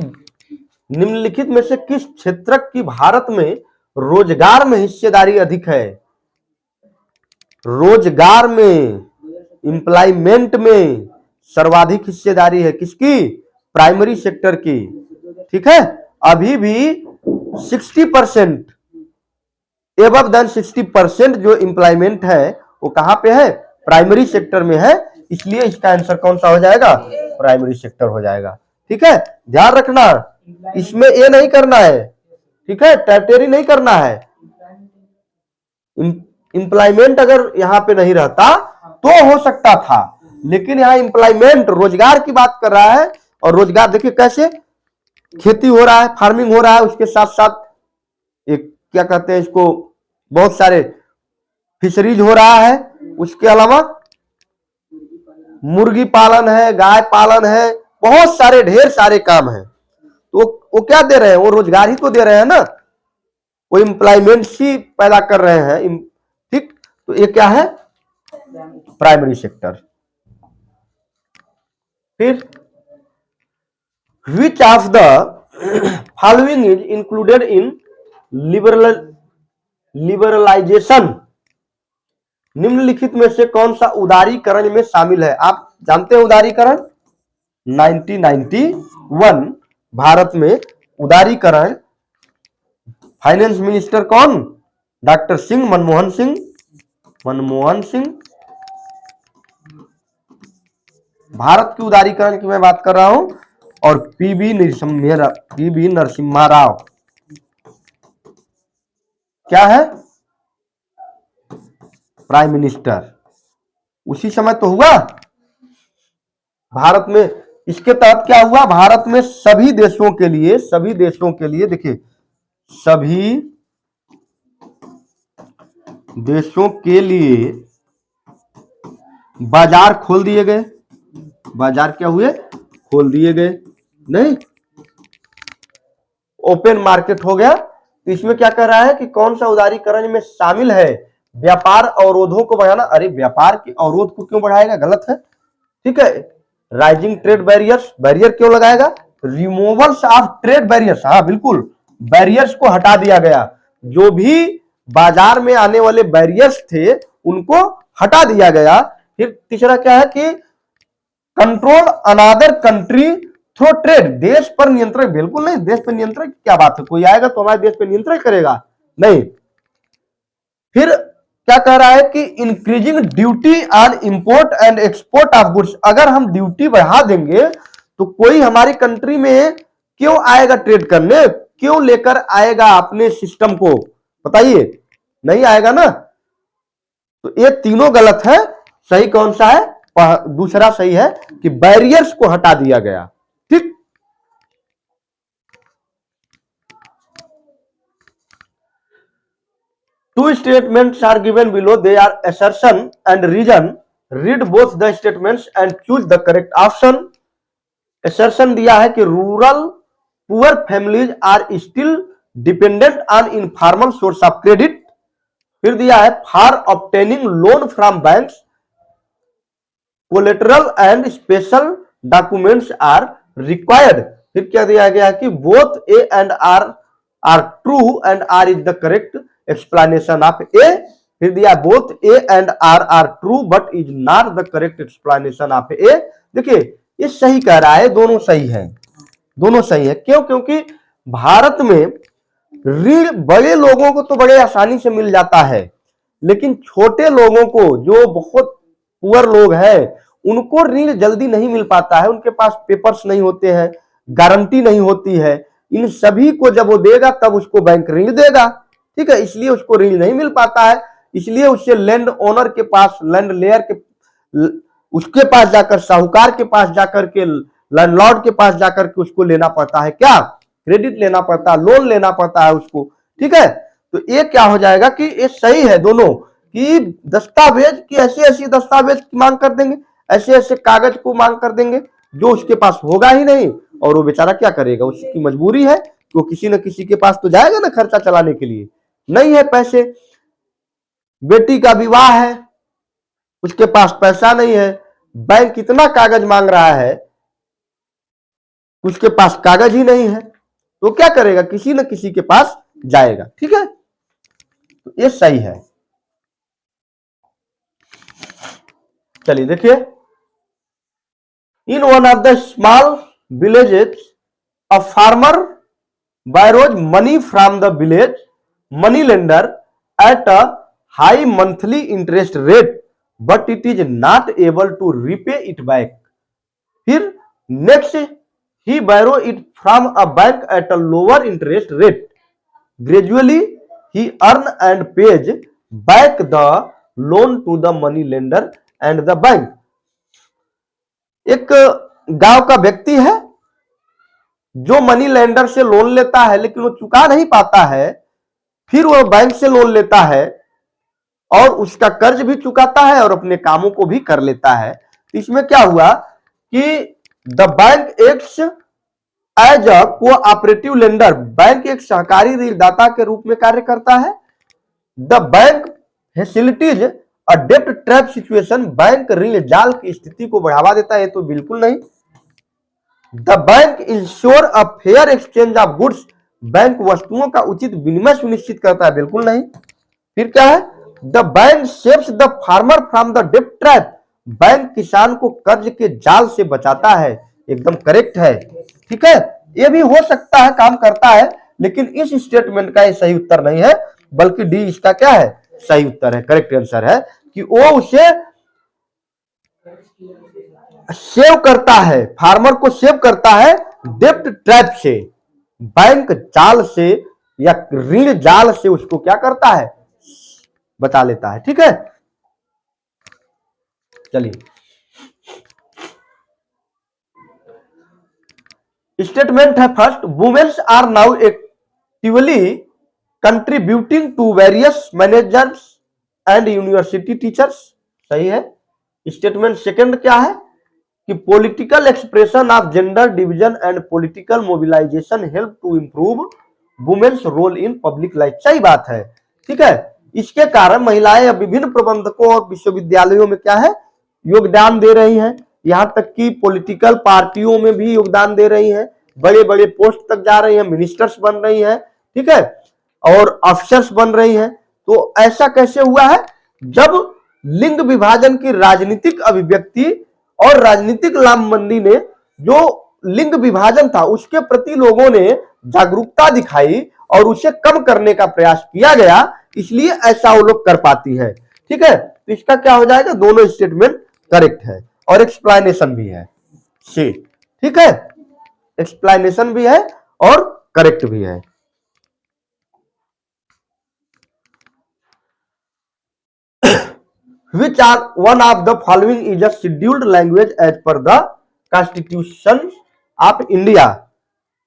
निम्नलिखित में से किस क्षेत्र की भारत में रोजगार में हिस्सेदारी अधिक है? रोजगार में, एम्प्लॉयमेंट में सर्वाधिक हिस्सेदारी है किसकी? प्राइमरी सेक्टर की। ठीक है, अभी भी 60%, एबव देन 60% जो एम्प्लॉयमेंट है वो कहां पे है? प्राइमरी सेक्टर में है। इसलिए इसका आंसर कौन सा हो जाएगा? प्राइमरी सेक्टर हो जाएगा। ठीक है, ध्यान रखना, इसमें ये नहीं करना है। ठीक है, टर्टियरी नहीं करना है। एम्प्लॉयमेंट अगर यहां पे नहीं रहता तो हो सकता था, लेकिन यहां एम्प्लॉयमेंट रोजगार की बात कर रहा है। और रोजगार देखिए कैसे, खेती हो रहा है, फार्मिंग हो रहा है, उसके साथ साथ एक क्या कहते हैं इसको, बहुत सारे फिशरीज हो रहा है, उसके अलावा मुर्गी पालन है, गाय पालन है, बहुत सारे ढेर सारे काम है। तो वो क्या दे रहे हैं? वो रोजगार ही तो दे रहे हैं ना, वो एम्प्लॉयमेंट ही पैदा कर रहे हैं। ठीक, तो ये क्या है? Primary sector. फिर which of the following is included in liberalisation? निम्नलिखित में से कौन सा उदारीकरण में शामिल है? आप जानते हैं उदारीकरण? 1991 भारत में उदारीकरण, फाइनेंस मिनिस्टर कौन? डॉक्टर सिंह, मनमोहन सिंह। मनमोहन सिंह भारत की उदारीकरण की मैं बात कर रहा हूं। और पीवी नरसिम्हा राव क्या है? Prime minister. उसी समय तो हुआ भारत में। इसके तहत क्या हुआ? भारत में सभी देशों के लिए देखिए, सभी देशों के लिए बाजार खोल दिए गए। बाजार क्या हुए? खोल दिए गए, नहीं, ओपन मार्केट हो गया। तो इसमें क्या कर रहा है कि कौन सा उदारीकरण में शामिल है? व्यापार अवरोधों को बढ़ाना। अरे व्यापार के अवरोध को क्यों बढ़ाएगा? गलत है। ठीक है, राइजिंग ट्रेड बैरियर्स, बैरियर क्यों लगाएगा? रिमूवल्स ऑफ ट्रेड बैरियर्स, हाँ बिल्कुल, बैरियर्स को हटा दिया गया। जो भी बाजार में आने वाले बैरियर्स थे उनको हटा दिया गया। फिर तीसरा क्या है कि control another country through trade, देश पर नियंत्रण। बिल्कुल नहीं, देश पर नियंत्रण क्या बात है? कोई आएगा तो हमारे देश पर नियंत्रण करेगा? नहीं। फिर क्या कह रहा है कि increasing duty on import and export of goods. अगर हम ड्यूटी बढ़ा देंगे तो कोई हमारी कंट्री में क्यों आएगा ट्रेड करने? क्यों लेकर आएगा अपने सिस्टम को? बताइए, नहीं आएगा ना। तो ये तीनों गलत है। सही कौन सा है? दूसरा सही है कि बैरियर्स को हटा दिया गया। ठीक, two statements are given below. They are assertion and reason. Read both the statements and choose the correct option. Assertion दिया है कि rural poor families are still dependent on informal source of credit. फिर दिया है for obtaining loan from banks, collateral and special documents are required. फिर क्या दिया गया कि both A and R are true and R is the correct explanation of A. फिर दिया both A and R are true but is not the correct explanation of A. देखिए ये सही कह रहा है, दोनों सही है, दोनों सही है। क्यों? क्योंकि भारत में ऋण बड़े लोगों को तो बड़े आसानी से मिल जाता है, लेकिन छोटे लोगों को, जो बहुत पुअर लोग हैं, उनको ऋण जल्दी नहीं मिल पाता है। उनके पास पेपर्स नहीं होते हैं, गारंटी नहीं होती है। इन सभी को जब वो देगा तब उसको बैंक ऋण देगा। ठीक है, इसलिए उसको ऋण नहीं मिल पाता है। इसलिए उसे लैंड ओनर के पास, लैंड लेयर के उसके पास जाकर, साहूकार के पास जाकर के, लैंडलॉर्ड के पास जाकर के उसको लेना पड़ता है। क्या? क्रेडिट लेना पड़ता है, लोन लेना पड़ता है उसको। ठीक है, तो ये क्या हो जाएगा कि ये सही है दोनों, कि दस्तावेज की ऐसी ऐसी दस्तावेज की मांग कर देंगे, ऐसे ऐसे कागज को मांग कर देंगे जो उसके पास होगा ही नहीं। और वो बेचारा क्या करेगा? उसकी मजबूरी है कि वो किसी न किसी के पास तो जाएगा ना खर्चा चलाने के लिए। नहीं है पैसे, बेटी का विवाह है, उसके पास पैसा नहीं है, बैंक इतना कागज मांग रहा है, उसके पास कागज ही नहीं है, तो क्या करेगा? किसी न किसी के पास जाएगा। ठीक है, तो ये सही है। चलिए देखिए, in one of the small villages a farmer borrows money from the village money lender at a high monthly interest rate, but it is not able to repay it back. फिर next he borrow it from a bank at a lower interest rate. Gradually he earn and pays back the loan to the money lender and the bank. एक गांव का व्यक्ति है जो मनी लेंडर से लोन लेता है लेकिन वो चुका नहीं पाता है, फिर वो बैंक से लोन लेता है और उसका कर्ज भी चुकाता है और अपने कामों को भी कर लेता है। तो इसमें क्या हुआ कि the bank acts as a cooperative lender, bank एक सहकारी ऋणदाता के रूप में कार्य करता है। द बैंक फैसिलिटीज अ डेब्ट ट्रैप सिचुएशन, बैंक ऋण जाल की स्थिति को बढ़ावा देता है, तो बिल्कुल नहीं। The bank ensure a fair exchange of goods, bank वस्तुओं का उचित विनिमय सुनिश्चित करता है, बिल्कुल नहीं। फिर क्या है, the bank saves the farmer from the डेब्ट ट्रैप, बैंक किसान को कर्ज के जाल से बचाता है, एकदम करेक्ट है। ठीक है, ये भी हो सकता है, काम करता है, लेकिन इस स्टेटमेंट का ये सही उत्तर नहीं है, बल्कि डी इसका क्या है, सही उत्तर है, करेक्ट आंसर है कि वो उसे सेव करता है, फार्मर को सेव करता है डेब्ट ट्रैप से, बैंक जाल से या ऋण जाल से उसको क्या करता है, बचा लेता है। ठीक है, चलिए स्टेटमेंट है first, womens are now actively contributing to various managers and university teachers, सही है। स्टेटमेंट सेकंड क्या है कि political expression of gender division and political mobilisation help to improve womens role in public life, सही बात है। ठीक है, इसके कारण महिलाएं विभिन्न प्रबंधकों और विश्वविद्यालयों में क्या है, योगदान दे रही हैं, यहां तक कि पॉलिटिकल पार्टियों में भी योगदान दे रही हैं, बड़े बड़े पोस्ट तक जा रही हैं, मिनिस्टर्स बन रही हैं, ठीक है, और अफसर्स बन रही हैं। तो ऐसा कैसे हुआ है, जब लिंग विभाजन की राजनीतिक अभिव्यक्ति और राजनीतिक लामबंदी ने जो लिंग विभाजन था उसके प्रति लोगों ने जागरूकता दिखाई और उसे कम करने का प्रयास किया गया, इसलिए ऐसा वो लोग कर पाती है। ठीक है, तो इसका क्या हो जाएगा, दोनों स्टेटमेंट करेक्ट है और एक्सप्लेनेशन भी है सी। ठीक है, एक्सप्लेनेशन भी है और करेक्ट भी है। Which are one of the following is a scheduled language as per the Constitution of India,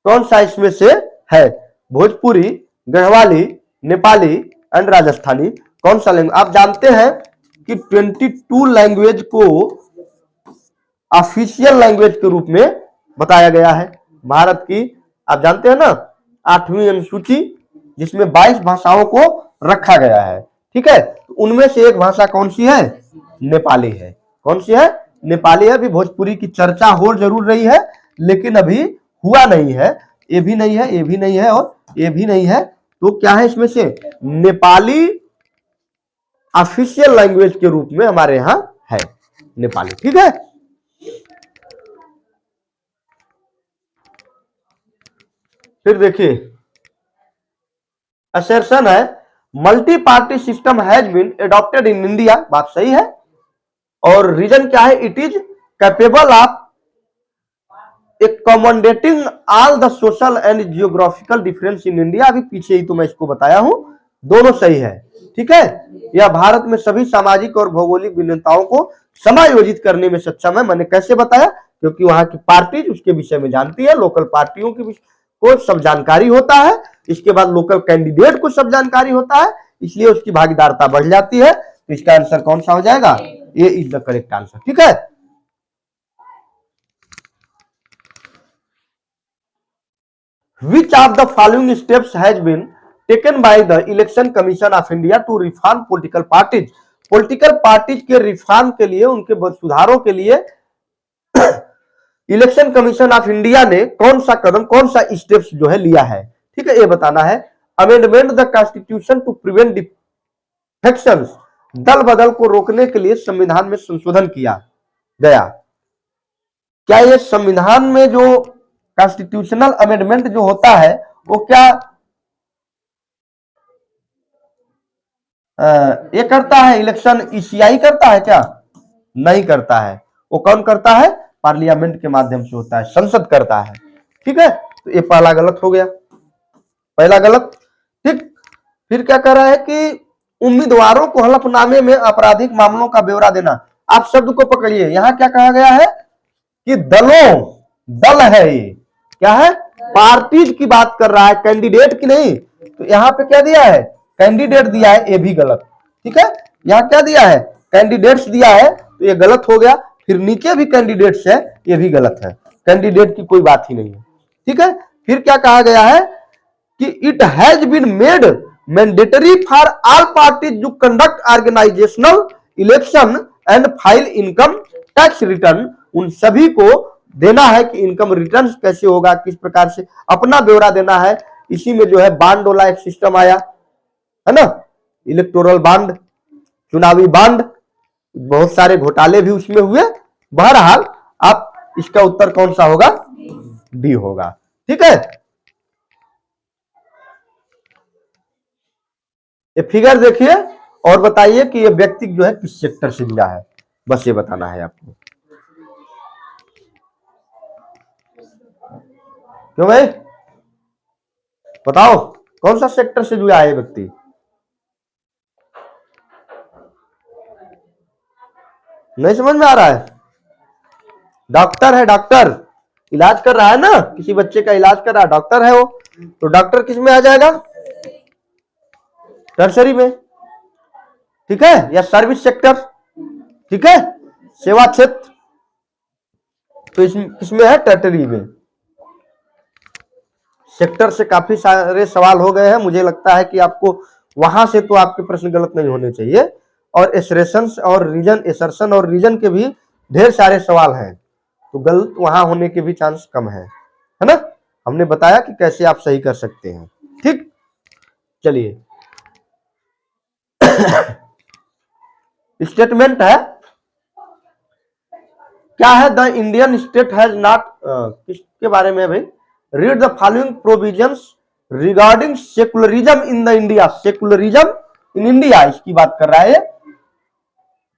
कौन सा इसमें से है, भोजपुरी, गढ़वाली, नेपाली एंड राजस्थानी, कौन सा लैंग्वेज। आप जानते हैं कि 22 लैंग्वेज को ऑफिशियल लैंग्वेज के रूप में बताया गया है भारत की, आप जानते हैं ना, 8वीं अनुसूची जिसमें 22 भाषाओं को रखा गया है। ठीक है, तो उनमें से एक भाषा कौन सी है, नेपाली है। कौन सी है, नेपाली है। अभी भोजपुरी की चर्चा हो जरूर रही है लेकिन अभी हुआ नहीं है, ये भी नहीं है, ये भी नहीं है और ये भी नहीं है, तो क्या है इसमें से, नेपाली ऑफिशियल लैंग्वेज के रूप में हमारे यहां है नेपाली। ठीक है, फिर देखिए असर्शन है, multi party system has been adopted in India, बात सही है। और रीजन क्या है, it is capable of accommodating all the social and geographical difference in India, अभी पीछे ही तो मैं इसको बताया हूं, दोनों सही है। ठीक है, यह भारत में सभी सामाजिक और भौगोलिक भिन्नताओं को समायोजित करने में सक्षम है। मैंने कैसे बताया, क्योंकि वहां की पार्टी उसके विषय में जानती है, लोकल पार्टियों की को सब जानकारी होता है, इसके बाद लोकल कैंडिडेट को सब जानकारी होता है, इसलिए उसकी भागीदारता बढ़ जाती है। तो इसका आंसर कौन सा हो जाएगा, ये इज द करेक्ट आंसर। ठीक है, Which of the following steps has been taken by the Election Commission of India to reform political parties? Political parties के रिफॉर्म के लिए, उनके सुधारों के लिए इलेक्शन कमीशन ऑफ इंडिया ने कौन सा कदम, कौन सा स्टेप्स जो है लिया है। ठीक है, ये बताना है। Amendment the constitution to prevent defections, दल बदल को रोकने के लिए संविधान में संशोधन किया गया। क्या ये संविधान में जो कॉन्स्टिट्यूशनल अमेंडमेंट जो होता है वो क्या ये करता है, इलेक्शन ईसीआई करता है क्या? नहीं करता है। वो कौन करता है? पार्लियामेंट के माध्यम से होता है, संसद करता है। ठीक है, तो ये पहला गलत हो गया, पहला गलत। ठीक, फिर क्या कर रहा है कि उम्मीदवारों को हलफनामे में आपराधिक मामलों का ब्यौरा देना। आप शब्द को पकड़िए, यहां क्या कहा गया है कि दल है, ये क्या है? पार्टीज की बात कर रहा है, कैंडिडेट की नहीं। तो यहाँ पे क्या दिया है? कैंडिडेट दिया है, ये भी गलत। ठीक है, यहाँ क्या दिया है? कैंडिडेट्स दिया है, तो ये गलत हो गया। फिर नीचे भी कैंडिडेट्स है, ये भी गलत है, कैंडिडेट की कोई बात ही नहीं है। ठीक है, फिर क्या कहा गया है कि it has been made mandatory for all parties to conduct organisational election and file income tax return. उन सभी को देना है कि इनकम रिटर्न कैसे होगा, किस प्रकार से अपना ब्यौरा देना है। इसी में जो है बांड वाला एक सिस्टम आया है ना, इलेक्टोरल बांड, चुनावी बांड, बहुत सारे घोटाले भी उसमें हुए। बहरहाल आप इसका उत्तर कौन सा होगा? डी होगा। ठीक है, ये फिगर देखिए और बताइए कि ये व्यक्ति जो है किस सेक्टर से जुड़ा है, बस ये बताना है आपको। क्यों भाई, बताओ कौन सा सेक्टर से जुड़ा है ये व्यक्ति? नहीं समझ में आ रहा है? डॉक्टर है, डॉक्टर इलाज कर रहा है ना, किसी बच्चे का इलाज कर रहा है, डॉक्टर है वो। तो डॉक्टर किस में आ जाएगा? टर्सरी में। ठीक है, या सर्विस सेक्टर। ठीक है, सेवा क्षेत्र, तो इसमें है टर्टरी में। सेक्टर से काफी सारे सवाल हो गए हैं, मुझे लगता है कि आपको वहां से तो आपके प्रश्न गलत नहीं होने चाहिए। और एसरेशन और रीजन, एसर्शन और रीजन के भी ढेर सारे सवाल हैं, तो गलत वहां होने के भी चांस कम है ना। हमने बताया कि कैसे आप सही कर सकते हैं। ठीक, चलिए स्टेटमेंट है, क्या है? The Indian state has not, किसके बारे में भाई? Read the following provisions regarding secularism in the India. Secularism in India, इसकी बात कर रहा है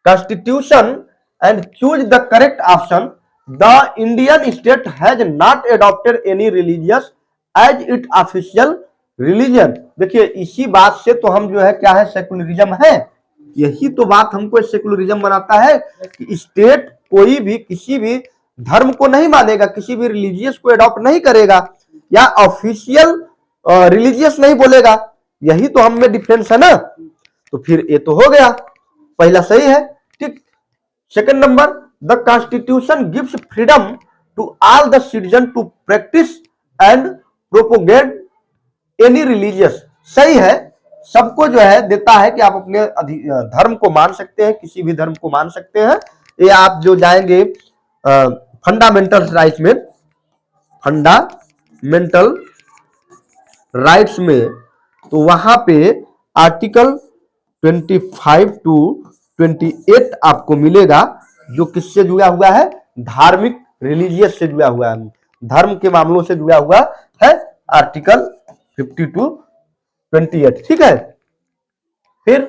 constitution, and choose the correct option. The Indian state has not adopted any religious as it official religion. देखिए इसी बात से तो हम जो है क्या है, सेकुलरिज्म है। यही तो बात हमको सेकुलरिज्म बनाता है कि स्टेट कोई भी किसी भी धर्म को नहीं मानेगा, किसी भी रिलीजियस को एडॉप्ट नहीं करेगा, या ऑफिशियल रिलीजियस नहीं बोलेगा। यही तो हम में डिफरेंस है ना। तो फिर ये तो हो गया, पहला सही है। ठीक, second number, the constitution gives freedom to all the citizen to practice and propagate any religious. सही है, सबको जो है देता है कि आप अपने धर्म को मान सकते हैं, किसी भी धर्म को मान सकते हैं। ये आप जो जाएंगे फंडामेंटल राइट्स में, फंडामेंटल राइट्स में, तो वहां पे आर्टिकल 25 टू 28 आपको मिलेगा, जो किससे जुड़ा हुआ है? धार्मिक, रिलीजियस से जुड़ा हुआ है, धर्म के मामलों से जुड़ा हुआ है, आर्टिकल 50 टू 28। ठीक है, फिर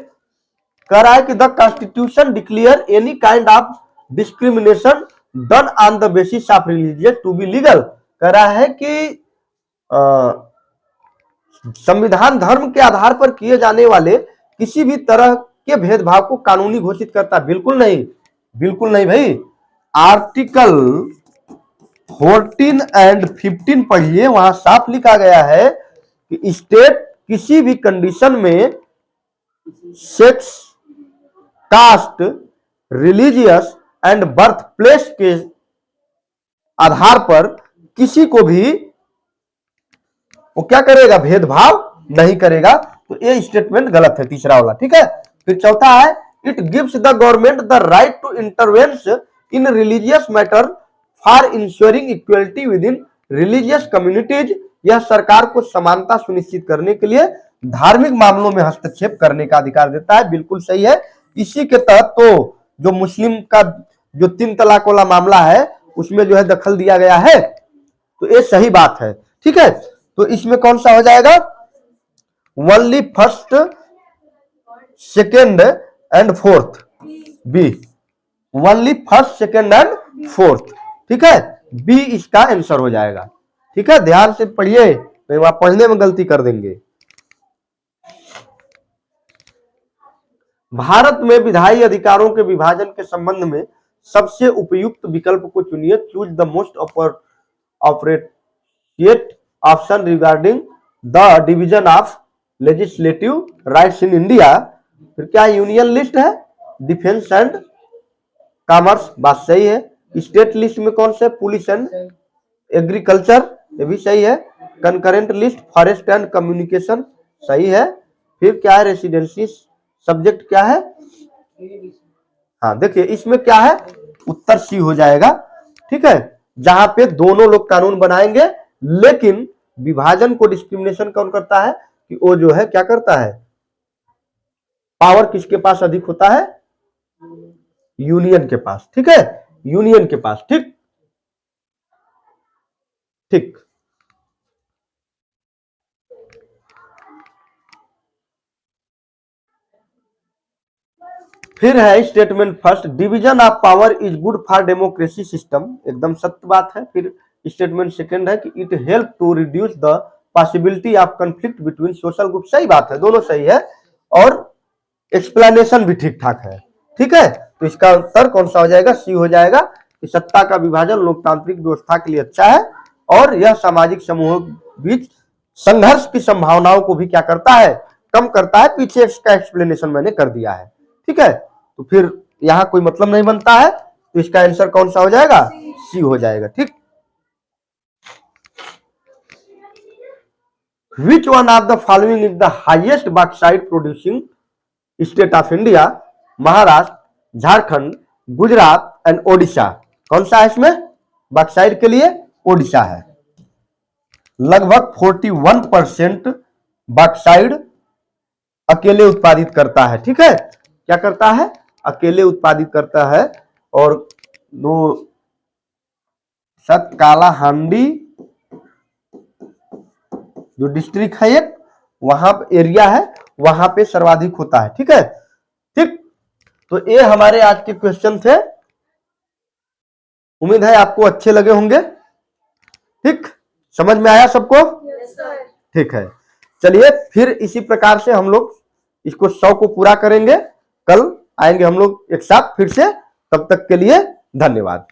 कह रहा है कि the constitution declare any kind of discrimination done on the basis of religious to be legal. कह रहा है कि संविधान धर्म के आधार पर किए जाने वाले किसी भी तरह के भेदभाव को कानूनी घोषित करता है। बिल्कुल नहीं, बिल्कुल नहीं भाई। आर्टिकल 14 एंड 15 पढ़िए, वहां साफ लिखा गया है कि स्टेट किसी भी कंडीशन में sex, caste, religious and birth place के आधार पर किसी को भी वो क्या करेगा? भेदभाव नहीं करेगा। तो ये स्टेटमेंट गलत है, तीसरा वाला। ठीक है, फिर चौथा है, it gives the government the right to intervene in religious matter for ensuring equality within religious communities. यह सरकार को समानता सुनिश्चित करने के लिए धार्मिक मामलों में हस्तक्षेप करने का अधिकार देता है। बिल्कुल सही है, इसी के तहत तो जो मुस्लिम का जो 3 तलाक वाला मामला है उसमें जो है दखल दिया गया है, तो ये सही बात है। ठीक है, तो इसमें कौन सा हो जाएगा, only first second and fourth, B, only first second and fourth. ठीक है, बी इसका आंसर हो जाएगा। ठीक है, ध्यान से पढ़िए, नहीं वहां पढ़ने में गलती कर देंगे। भारत में विधायी अधिकारों के विभाजन के संबंध में सबसे उपयुक्त विकल्प को चुनिए। Choose the most appropriate option regarding the division of legislative rights in India. फिर क्या यूनियन लिस्ट है, डिफेंस एंड कॉमर्स, बात सही है। स्टेट लिस्ट में कौन से, पुलिस एंड एग्रीकल्चर, ये भी सही है। Concurrent list, forest and communication, सही है। फिर क्या है, रेसिडेंसी सब्जेक्ट क्या है, हाँ देखिए इसमें क्या है, उत्तर सी हो जाएगा। ठीक है, जहां पे दोनों लोग कानून बनाएंगे, लेकिन विभाजन को डिस्क्रिमिनेशन कौन करता है, कि वो जो है क्या करता है, पावर किसके पास अधिक होता है, यूनियन के पास। ठीक है, यूनियन के पास। ठीक ठीक, फिर है statement first, division of power is good for democracy system, एकदम सत्य बात है। फिर स्टेटमेंट सेकंड है कि it help to reduce the possibility of conflict between social group, सही बात है, दोनों सही है। और एक्सप्लेनेशन भी ठीक ठाक है। ठीक है, तो इसका उत्तर कौन सा हो जाएगा, सी हो जाएगा, कि सत्ता का विभाजन लोकतांत्रिक व्यवस्था के लिए अच्छा है और यह सामाजिक समूहों के बीच संघर्ष की संभावनाओं को भी क्या करता है, कम करता है। पीछे इसका एक्सप्लेनेशन मैंने कर दिया है। ठीक है, तो फिर यहां कोई मतलब नहीं बनता है, तो इसका आंसर कौन सा हो जाएगा, सी हो जाएगा। ठीक, which one of the following is the highest bauxite producing state of India, Maharashtra, Jharkhand, Gujarat and Odisha, कौन सा है इसमें, बॉक्साइट के लिए ओडिशा है। लगभग 41% बॉक्साइट अकेले उत्पादित करता है। ठीक है, क्या करता है, अकेले उत्पादित करता है। और दो सत कालाहांडी जो डिस्ट्रिक्ट है एक, वहां एरिया है, वहां पे सर्वाधिक होता है। ठीक है, ठीक, तो ये हमारे आज के क्वेश्चन थे, उम्मीद है आपको अच्छे लगे होंगे। ठीक, समझ में आया सबको, ठीक है। चलिए फिर इसी प्रकार से हम लोग इसको 100 को पूरा करेंगे, कल आएंगे हम लोग एक साथ फिर से, तब तक के लिए धन्यवाद।